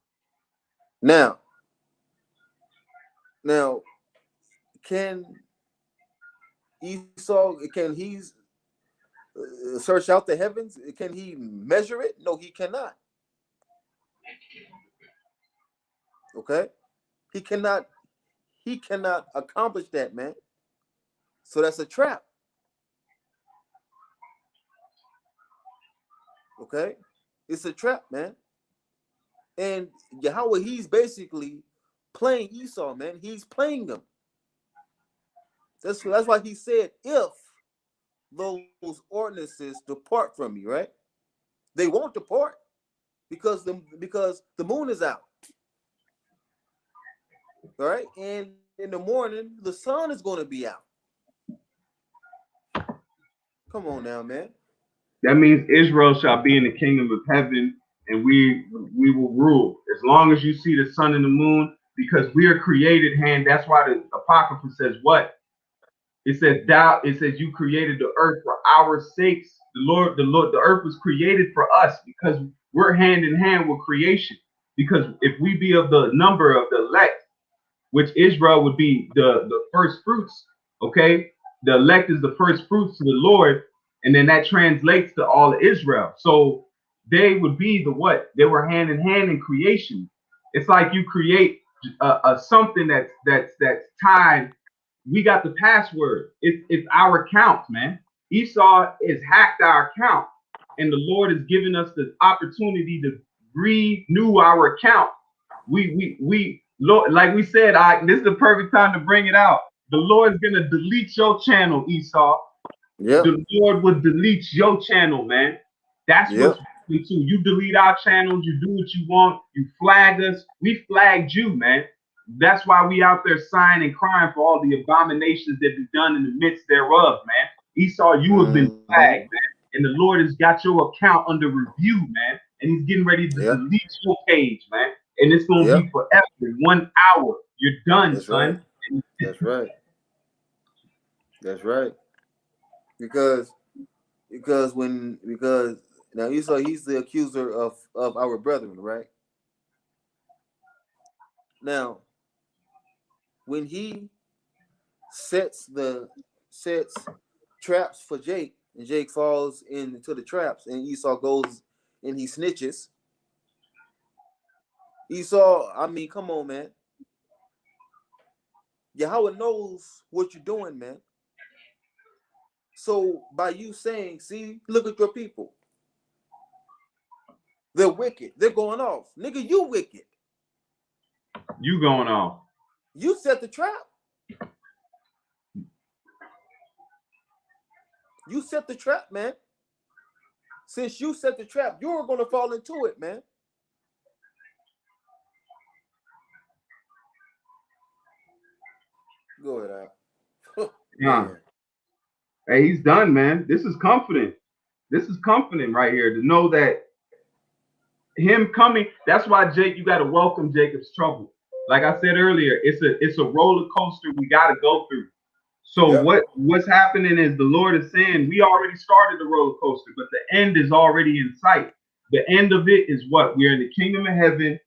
[SPEAKER 1] Now, can Esau, can he search out the heavens? Can he measure it? No, he cannot. Okay, he cannot. He cannot accomplish that, man. So that's a trap. Okay, it's a trap, man. And Yahweh, he's basically playing Esau, man. He's playing them. That's why he said, if those ordinances depart from you, right? They won't depart because the moon is out. All right, and in the morning the sun is going to be out. Come on now, man.
[SPEAKER 2] That means Israel shall be in the kingdom of heaven, and we will rule. As long as you see the sun and the moon, because we are created hand. That's why the Apocrypha says what? It says you created the earth for our sakes. The earth was created for us because we're hand in hand with creation. Because if we be of the number of the elect, which Israel would be the first fruits, okay? The elect is the first fruits to the Lord, and then that translates to all of Israel. So they would be the what? They were hand in hand in creation. It's like you create something that's tied. We got the password. It's our account, man. Esau has hacked our account, and the Lord has given us the opportunity to renew our account. We Lord, like we said, this is the perfect time to bring it out. The Lord's gonna delete your channel, Esau.
[SPEAKER 1] Yep.
[SPEAKER 2] The Lord would delete your channel, man. That's
[SPEAKER 1] Yep.
[SPEAKER 2] what's happening too. You delete our channels, you do what you want, you flag us. We flagged you, man. That's why we out there sighing and crying for all the abominations that be done in the midst thereof, man. Esau, you have been flagged, man. And the Lord has got your account under review, man. And he's getting ready to delete your page, man. And it's gonna be forever. 1 hour. You're done,
[SPEAKER 1] That's
[SPEAKER 2] son.
[SPEAKER 1] Right. That's right. That's right. Because now Esau, he's the accuser of our brethren, right? Now, when he sets traps for Jake, and Jake falls into the traps, and Esau goes and he snitches. Esau, I mean, come on, man. Yahweh knows what you're doing, man. So by you saying, see, look at your people. They're wicked. They're going off. Nigga, you wicked.
[SPEAKER 2] You going off.
[SPEAKER 1] You set the trap. You set the trap, man. Since you set the trap, you're going to fall into it, man. Go ahead, Al.
[SPEAKER 2] Yeah. Hey, he's done, man. This is confident. This is confident right here to know that him coming. That's why Jake, you got to welcome Jacob's trouble. Like I said earlier, it's a roller coaster we got to go through. So what's happening is the Lord is saying we already started the roller coaster, but the end is already in sight. The end of it is what? We're in the kingdom of heaven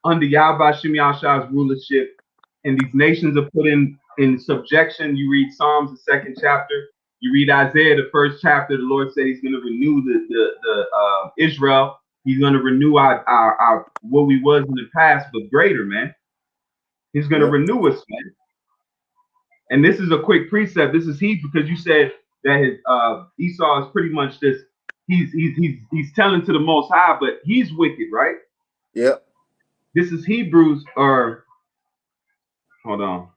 [SPEAKER 2] under Yahweh Shem Yahshua's rulership, and these nations are put in in subjection. You read Psalms, the 2nd chapter. You read Isaiah, the 1st chapter. The Lord said He's going to renew the Israel. He's going to renew our what we was in the past, but greater, man. He's going to
[SPEAKER 1] Yep.
[SPEAKER 2] renew us, man. And this is a quick precept. This is because you said that his Esau is pretty much this. He's telling to the Most High, but he's wicked, right?
[SPEAKER 1] Yep.
[SPEAKER 2] This is Hebrews, or hold on.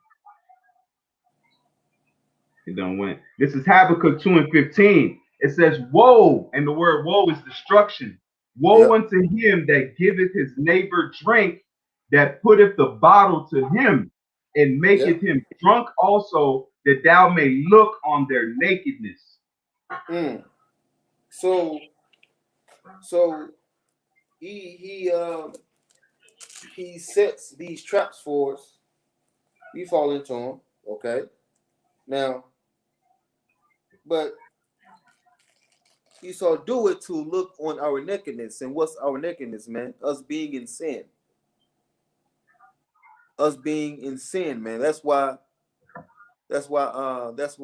[SPEAKER 2] It done went. This is Habakkuk 2:15. It says, "Woe," and the word "woe" is destruction. "Woe
[SPEAKER 1] Yep.
[SPEAKER 2] unto him that giveth his neighbor drink, that putteth the bottle to him, and maketh
[SPEAKER 1] Yep.
[SPEAKER 2] him drunk also, that thou may look on their nakedness."
[SPEAKER 1] Mm. So he sets these traps for us. We fall into them. Okay. Now, but Esau do it to look on our nakedness. And what's our nakedness, man? Us being in sin. Us being in sin, man. That's why. That's why. That's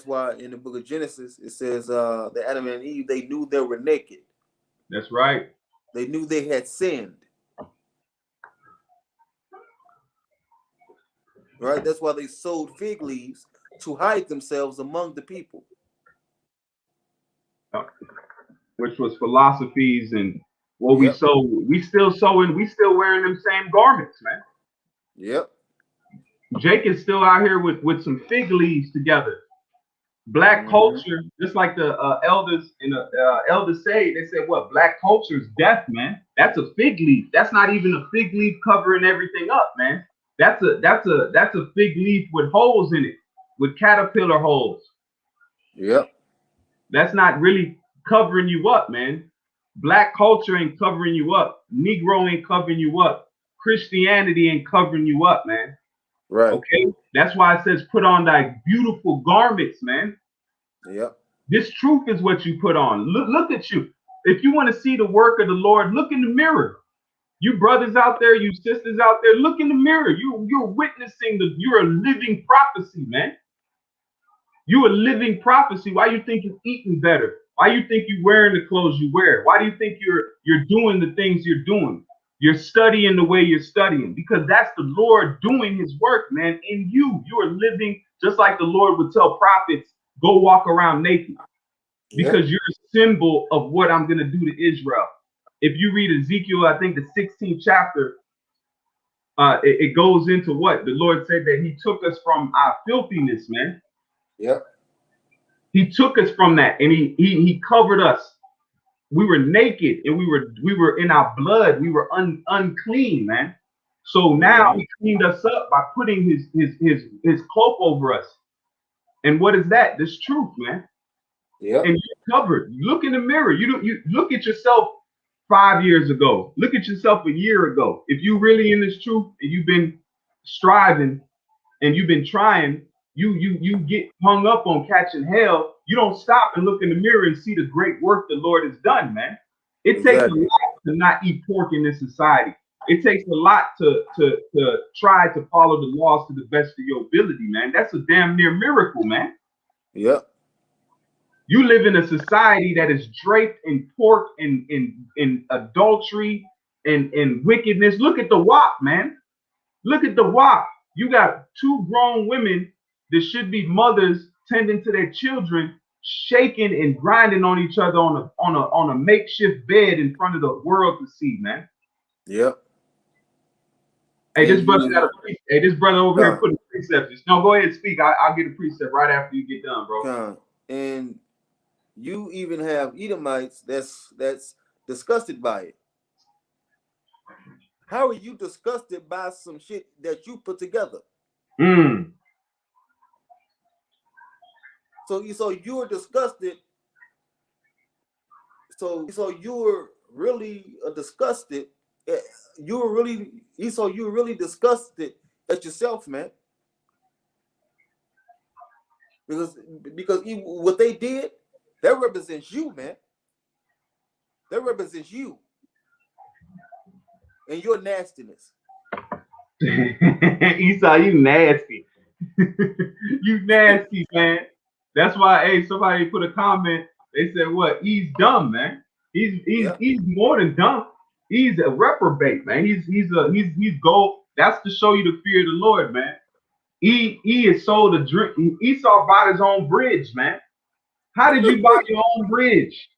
[SPEAKER 1] why in the book of Genesis it says that Adam and Eve, they knew they were naked.
[SPEAKER 2] That's right.
[SPEAKER 1] They knew they had sinned. Right. That's why they sewed fig leaves to hide themselves among the people.
[SPEAKER 2] Which was philosophies and what we
[SPEAKER 1] Yep.
[SPEAKER 2] sow. We still sewing. We still wearing them same garments, man.
[SPEAKER 1] Yep.
[SPEAKER 2] Jake is still out here with some fig leaves together. Black
[SPEAKER 1] Mm-hmm.
[SPEAKER 2] culture, just like the elders in the elders say, they said what? Black culture is death, man. That's a fig leaf. That's not even a fig leaf covering everything up, man. That's a fig leaf with holes in it, with caterpillar holes.
[SPEAKER 1] Yep.
[SPEAKER 2] That's not really covering you up, man. Black culture ain't covering you up. Negro ain't covering you up. Christianity ain't covering you up, man.
[SPEAKER 1] Right.
[SPEAKER 2] Okay? That's why it says put on thy beautiful garments, man.
[SPEAKER 1] Yep.
[SPEAKER 2] This truth is what you put on. Look at you. If you want to see the work of the Lord, look in the mirror. You brothers out there, you sisters out there, look in the mirror. You're witnessing you're a living prophecy, man. You're a living prophecy. Why you think you're eating better? Why you think you're wearing the clothes you wear? Why do you think you're doing the things you're doing? You're studying the way you're studying, because that's the Lord doing His work, man, in you. You are living just like the Lord would tell prophets, go walk around naked,
[SPEAKER 1] Yep.
[SPEAKER 2] because you're a symbol of what I'm going to do to Israel. If you read Ezekiel, I think the 16th chapter, it goes into what the Lord said, that He took us from our filthiness, man.
[SPEAKER 1] Yep.
[SPEAKER 2] He took us from that, and he covered us. We were naked, and we were in our blood. We were unclean, man. So now
[SPEAKER 1] Mm-hmm.
[SPEAKER 2] He cleaned us up by putting his cloak over us. And what is that? This truth, man.
[SPEAKER 1] Yep.
[SPEAKER 2] And you're covered. Look in the mirror. You look at yourself 5 years ago. Look at yourself a year ago. If you really in this truth and you've been striving and you've been trying, you get hung up on catching hell. You don't stop and look in the mirror and see the great work the Lord has done, man. It takes a
[SPEAKER 1] Exactly.
[SPEAKER 2] lot to not eat pork in this society. It takes a lot to try to follow the laws to the best of your ability, man. That's a damn near miracle, man.
[SPEAKER 1] Yep.
[SPEAKER 2] You live in a society that is draped in pork and in adultery and wickedness. Look at the WAP, man. Look at the WAP. You got two grown women that should be mothers tending to their children, shaking and grinding on each other on a makeshift bed in front of the world to see, man.
[SPEAKER 1] Yep.
[SPEAKER 2] Hey,
[SPEAKER 1] And
[SPEAKER 2] this brother got
[SPEAKER 1] using
[SPEAKER 2] this brother over here
[SPEAKER 1] con,
[SPEAKER 2] putting precepts. No, go ahead and speak. I'll get a precept right after you get done, bro.
[SPEAKER 1] and you even have Edomites that's disgusted by it. How are you disgusted by some shit that you put together?
[SPEAKER 2] Mm.
[SPEAKER 1] So you're disgusted. So you're really disgusted. eh, You're really you're really disgusted at yourself, man. Because what they did, that represents you, man. That represents you and your nastiness.
[SPEAKER 2] Esau, you nasty. You nasty, man. That's why, hey, somebody put a comment. They said, "What? He's dumb, man.
[SPEAKER 1] Yeah.
[SPEAKER 2] He's more than dumb. He's a reprobate, man. He's gold. That's to show you the fear of the Lord, man. He is sold a drink. Esau bought his own bridge, man. How did you buy your own bridge?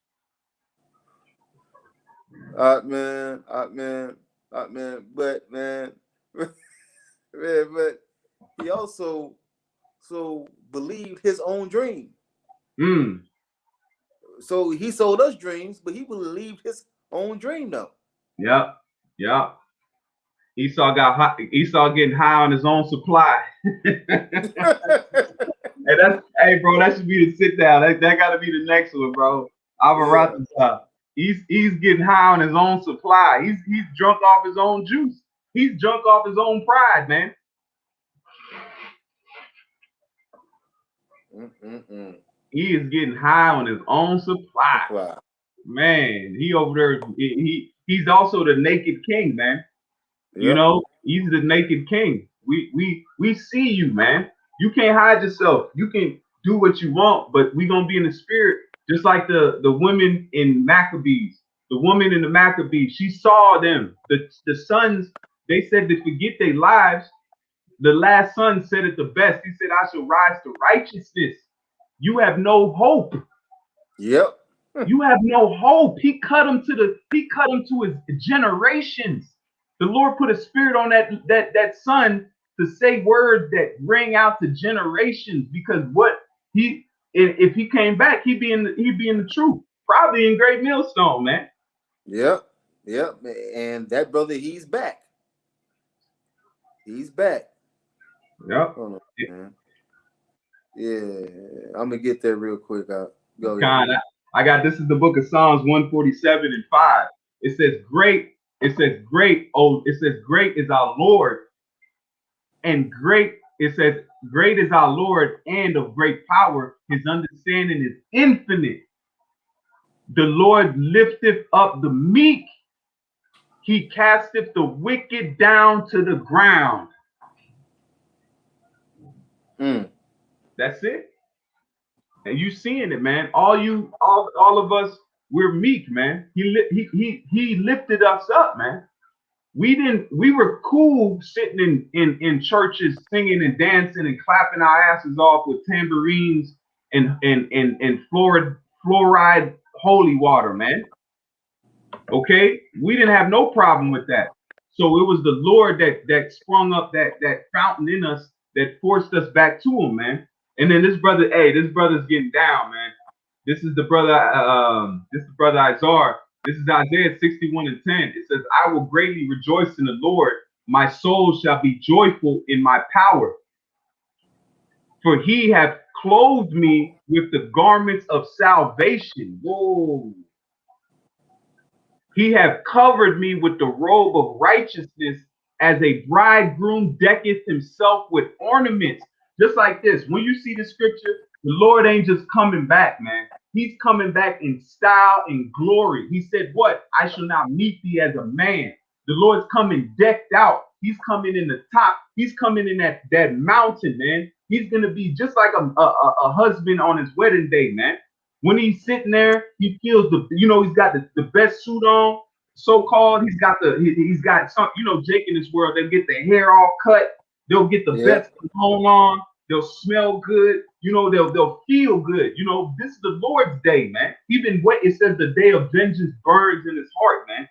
[SPEAKER 1] Man, man, man, but man, man, but he also believed his own dream.
[SPEAKER 2] Mm,
[SPEAKER 1] So he sold us dreams, but he believed his own dream though.
[SPEAKER 2] yep, yep. Esau got hot. Esau getting high on his own supply. Hey, bro, that should be the sit down. That got to be the next one, bro.
[SPEAKER 1] Yeah.
[SPEAKER 2] Avaratha. He's getting high on his own supply. He's drunk off his own juice. He's drunk off his own pride, man.
[SPEAKER 1] Mm-mm-mm.
[SPEAKER 2] He is getting high on his own supply.
[SPEAKER 1] Supply.
[SPEAKER 2] Man, he over there. He's also the naked king, man. You
[SPEAKER 1] Yep.
[SPEAKER 2] know, he's the naked king. We see you, man. You can't hide yourself. You can do what you want, but we gonna be in the spirit, just like the women in Maccabees. The woman in the Maccabees, she saw them. The sons, they said to forget their lives. The last son said it the best. He said, "I shall rise to righteousness." You have no hope.
[SPEAKER 1] Yep.
[SPEAKER 2] You have no hope. He cut him to his generations. The Lord put a spirit on that son to say words that ring out to generations. Because what he if he came back, he'd be in the truth. Probably in Great Millstone, man.
[SPEAKER 1] Yep. Yep. And that brother, he's back. He's back.
[SPEAKER 2] Yep.
[SPEAKER 1] Hold on, man. Yeah. I'm gonna get there real quick. Go ahead.
[SPEAKER 2] Kind. I got this is the book of Psalms 147 and 5. It says, Great, great is our Lord, and it says, great is our Lord and of great power. His understanding is infinite. The Lord lifteth up the meek. He casteth the wicked down to the ground.
[SPEAKER 1] Mm.
[SPEAKER 2] That's it. And you seeing it, man. All of us, we're meek, man. He lifted us up, man. We were cool sitting in churches singing and dancing and clapping our asses off with tambourines and fluoride holy water, man. Okay, we didn't have no problem with that. So it was the Lord that sprung up that fountain in us that forced us back to him, man. And then this brother's getting down, man. This is the brother Isaiah. This is Isaiah 61 and 10. It says, I will greatly rejoice in the Lord. My soul shall be joyful in my power. For he hath clothed me with the garments of salvation. Whoa. He hath covered me with the robe of righteousness, as a bridegroom decketh himself with ornaments. Just like this. When you see the scripture, the Lord ain't just coming back, man. He's coming back in style and glory. He said, what? I shall not meet thee as a man. The Lord's coming decked out. He's coming in the top. He's coming in that mountain, man. He's going to be just like a husband on his wedding day, man. When he's sitting there, he feels he's got the best suit on, so called. He's got some, Jake in this world, they'll get their hair all cut, they'll get the
[SPEAKER 1] Yeah.
[SPEAKER 2] best cologne on, they'll smell good, they'll feel good. This is the Lord's day, man. Even what it says, the day of vengeance burns in his heart, man.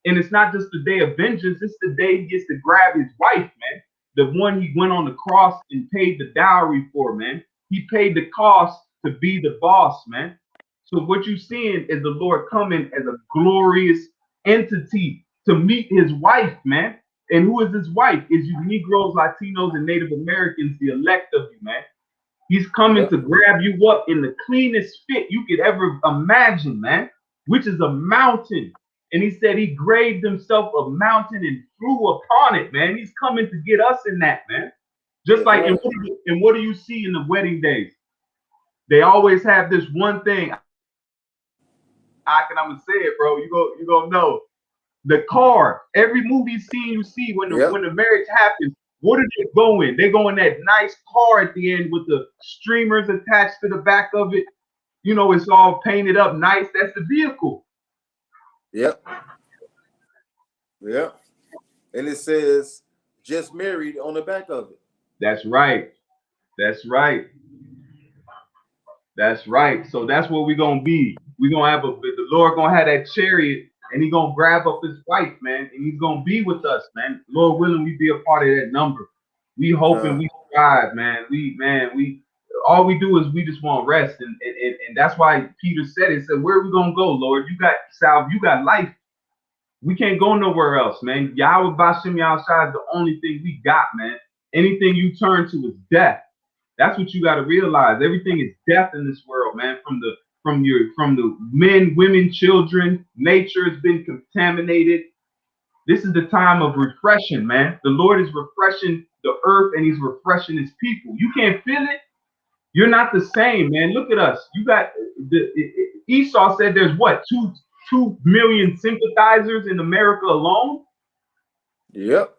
[SPEAKER 2] And it's not just the day of vengeance, it's the day he gets to grab his wife, man. The one he went on the cross and paid the dowry for, man. He paid the cost to be the boss, man. So what you're seeing is the Lord coming as a glorious entity to meet his wife, man. And who is his wife? Is you Negroes, Latinos, and Native Americans, the elect of you, man. He's coming
[SPEAKER 1] Yep.
[SPEAKER 2] to grab you up in the cleanest fit you could ever imagine, man, which is a mountain. And he said he graved himself a mountain and flew upon it, man. He's coming to get us in that, man. Just
[SPEAKER 1] That's
[SPEAKER 2] like,
[SPEAKER 1] right.
[SPEAKER 2] and what do you see in the wedding days? They always have this one thing. I'm gonna say it, bro. You gonna know. The car, every movie scene you see when
[SPEAKER 1] Yep.
[SPEAKER 2] the marriage happens, what are they going? They go in that nice car at the end with the streamers attached to the back of it. You know, it's all painted up nice. That's the vehicle.
[SPEAKER 1] Yep. Yep. And it says just married on the back of it.
[SPEAKER 2] That's right. That's right. That's right. So that's what we're gonna be. We're gonna have the Lord gonna have that chariot, and He gonna grab up His wife, man, and He's gonna be with us, man. Lord willing, we be a part of that number. We hope and we strive, man. We all we do is we just want rest, and that's why Peter said it. Said, where are we gonna go, Lord? You got salve, you got life. We can't go nowhere else, man. Yahweh Bashem Yahushua is the only thing we got, man. Anything you turn to is death. That's what you got to realize. Everything is death in this world, man. From the men, women, children, nature has been contaminated. This is the time of refreshing, man. The Lord is refreshing the earth and He's refreshing His people. You can't feel it. You're not the same, man. Look at us. You got Esau said there's what 2 million sympathizers in America alone.
[SPEAKER 1] Yep.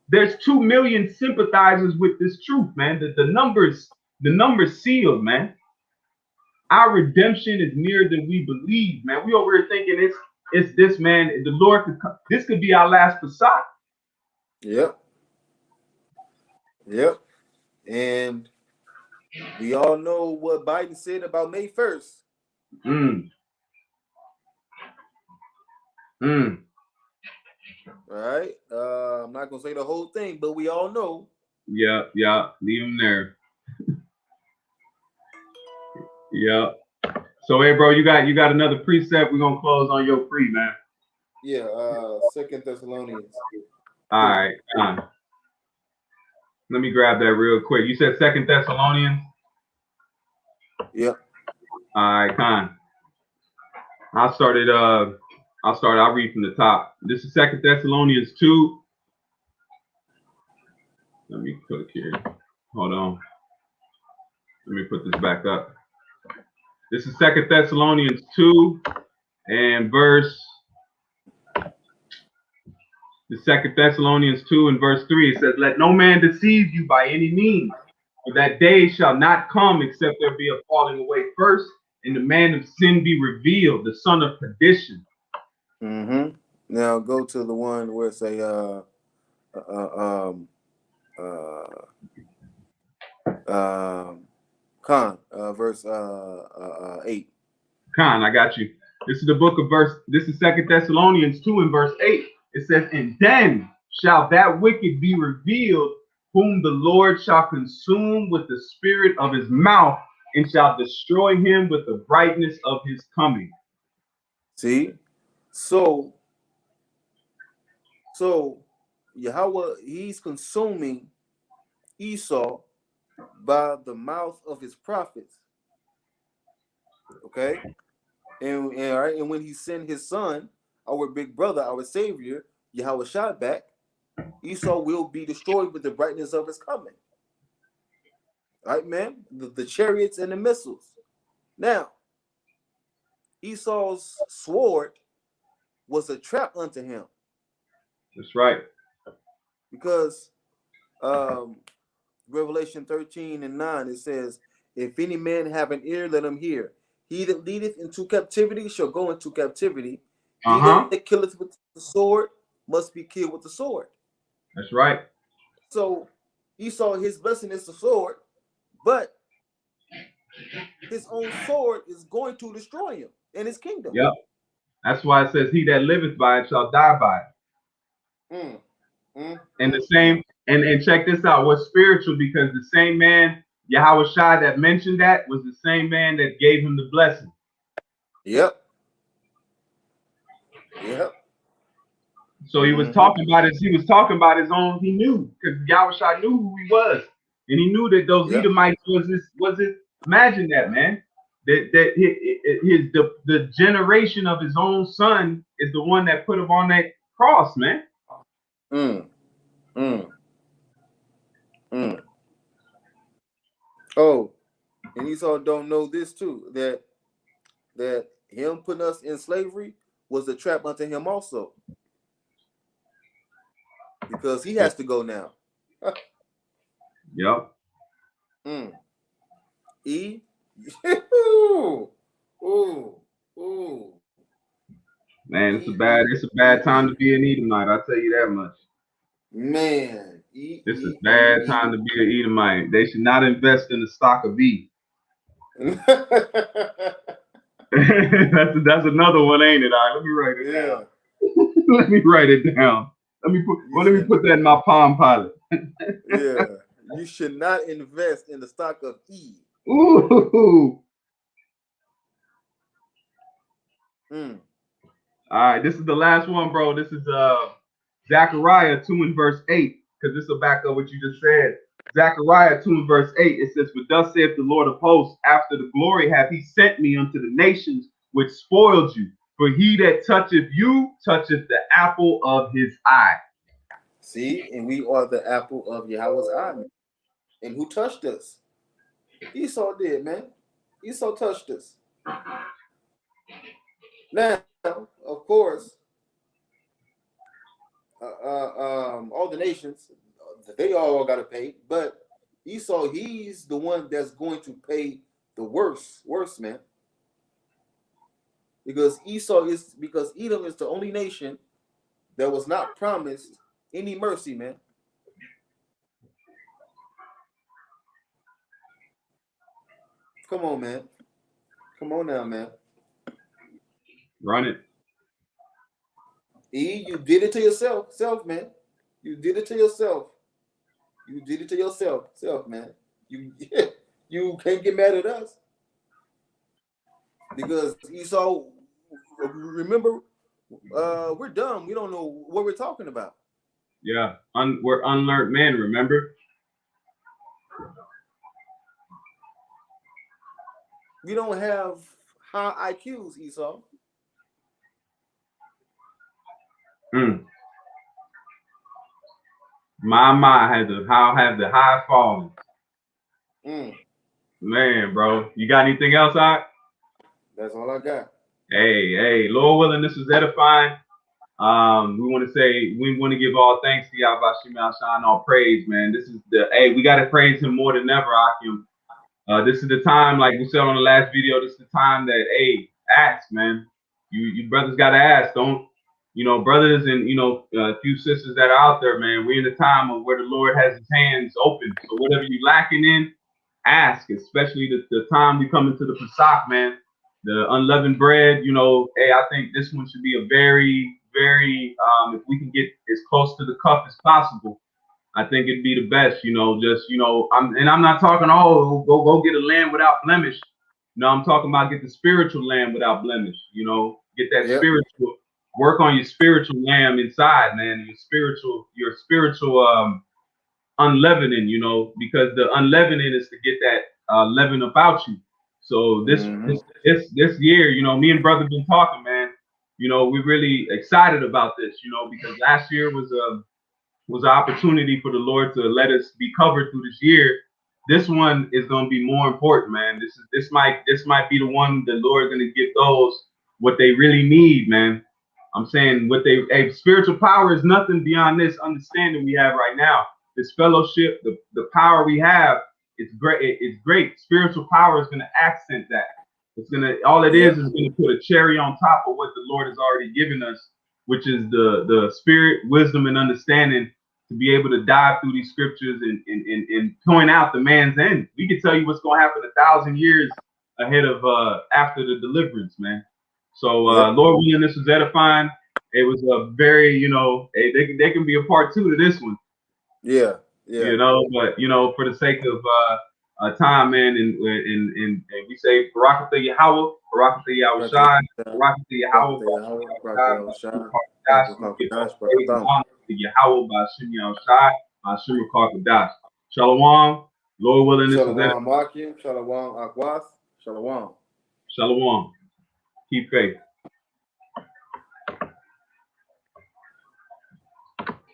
[SPEAKER 2] There's 2 million sympathizers with this truth, man. The numbers sealed, man. Our redemption is nearer than we believe, man. We over here thinking it's this, man. The Lord could come. This could be our last Passat.
[SPEAKER 1] Yep. Yep. And we all know what Biden said about May 1st. All right. I'm not gonna say the whole thing, but we all know.
[SPEAKER 2] Yeah. Leave them there. Yeah. So hey, bro, you got another precept. We're gonna close on your free, man.
[SPEAKER 1] Yeah. 2 Thessalonians.
[SPEAKER 2] All right. Let me grab that real quick. You said 2 Thessalonians.
[SPEAKER 1] Yep.
[SPEAKER 2] All right, Con. I'll read from the top. This is 2 Thessalonians 2. Let me click here. Hold on. Let me put this back up. This is 2 Thessalonians 2 and verse. The 2 Thessalonians 2 and verse 3. It says, let no man deceive you by any means, for that day shall not come except there be a falling away first, and the man of sin be revealed, the son of perdition.
[SPEAKER 1] Mm-hmm. Now go to the one where it say verse 8.
[SPEAKER 2] Con, I got you. This is the book of this is 2 Thessalonians 2 and verse 8. It says, and then shall that wicked be revealed, whom the Lord shall consume with the spirit of His mouth, and shall destroy him with the brightness of His coming.
[SPEAKER 1] See? So Yahweh, He's consuming Esau by the mouth of His prophets. Okay? And right, and when He sent His son, our big brother, our savior, Yahweh shot back, Esau will be destroyed with the brightness of His coming. Right, man? The chariots and the missiles. Now, Esau's sword was a trap unto him.
[SPEAKER 2] That's right.
[SPEAKER 1] Because Revelation 13 and 9, it says, if any man have an ear, let him hear. He that leadeth into captivity shall go into captivity. He that killeth with the sword must be killed with the sword.
[SPEAKER 2] That's right.
[SPEAKER 1] So Esau, his blessing is the sword, but his own sword is going to destroy him and his kingdom.
[SPEAKER 2] Yep. That's why it says, he that liveth by it shall die by it. And the same, and check this out, what's spiritual, because the same man, Yahweh Shai, that mentioned that was the same man that gave him the blessing.
[SPEAKER 1] Yep.
[SPEAKER 2] So he was talking about his own, he knew, because Yahweh Shai knew who he was. And he knew that those Edomites was his, imagine that, man. That the generation of his own son is the one that put him on that cross, man.
[SPEAKER 1] Oh, and Esau don't know this too, that him putting us in slavery was a trap unto him also. because he has to go now.
[SPEAKER 2] Yep.
[SPEAKER 1] E. Ooh, ooh, ooh.
[SPEAKER 2] Man, it's a bad time to be an Edomite. I'll tell you that much.
[SPEAKER 1] Man,
[SPEAKER 2] It's a bad time to be an Edomite. They should not invest in the stock of E. that's another one, ain't it? All right, let me write it down. Let me write it down. Let me put that in my Palm Pilot.
[SPEAKER 1] Yeah, you should not invest in the stock of E.
[SPEAKER 2] Ooh. All right, this is the last one, bro. This is Zechariah 2 and verse 8, because this will back up what you just said. Zechariah 2 and verse 8, it says, "But thus saith the Lord of hosts, after the glory hath he sent me unto the nations which spoiled you. For he that toucheth you toucheth the apple of his eye."
[SPEAKER 1] See, and we are the apple of Yahweh's eye, man. And who touched us? Esau did, man. Esau touched us. Now, of course, all the nations, they all got to pay. But Esau, he's the one that's going to pay the worst, man. Because Edom is the only nation that was not promised any mercy, man. Come on, man. Come on now, man.
[SPEAKER 2] Run it.
[SPEAKER 1] E, you did it to yourself, man. You did it to yourself. You did it to yourself, man. You can't get mad at us because Esau. Remember, we're dumb. We don't know what we're talking about.
[SPEAKER 2] Yeah, we're unlearned men. Remember.
[SPEAKER 1] We don't have high IQs, Esau.
[SPEAKER 2] My has the high fallen. Man, bro, you got anything else, Ike?
[SPEAKER 1] That's all I got.
[SPEAKER 2] Hey, Lord willing, this was edifying. We want to give all thanks to Yahweh Shemi Ashan, all praise, man. This is we got to praise him more than ever, Akim. This is the time, like we said on the last video, this is the time that, ask, man. You brothers got to ask. Don't, brothers and, a few sisters that are out there, man, we're in the time of where the Lord has his hands open. So whatever you lacking in, ask, especially the time we come into the Pesach, man. The unleavened bread, I think this one should be a very, very, if we can get as close to the cup as possible, I think it'd be the best, I'm not talking, go get a lamb without blemish. No, I'm talking about get the spiritual lamb without blemish, get that spiritual, work on your spiritual lamb inside, man, your spiritual unleavening, because the unleavening is to get that leaven about you. So this year, me and brother been talking, man. We're really excited about this, because last year was an opportunity for the Lord to let us be covered through this year. This one is going to be more important, man. This might be the one the Lord going to give those what they really need, man. I'm saying spiritual power is nothing beyond this understanding we have right now. This fellowship, the power we have, it's great. It's great. Spiritual power is going to accent that. It's all it is going to put a cherry on top of what the Lord has already given us, which is the spirit, wisdom, and understanding to be able to dive through these scriptures and point out the man's end. We can tell you what's going to happen 1,000 years ahead of after the deliverance, man. So Lord willing, this was edifying. It was a very, they can be a part 2 to this one.
[SPEAKER 1] Yeah.
[SPEAKER 2] But for the sake of time, man, and we say Barakatha Yahweh, Barakatha Yahweh Shai, Barakatha Yahweh, Yahweh Bashim Yahushai, Bashim Kadash. Shalom, Lord willing, this was
[SPEAKER 1] Shalom Akim, Shalom Akwas, Shalom.
[SPEAKER 2] Shalom. Keep faith.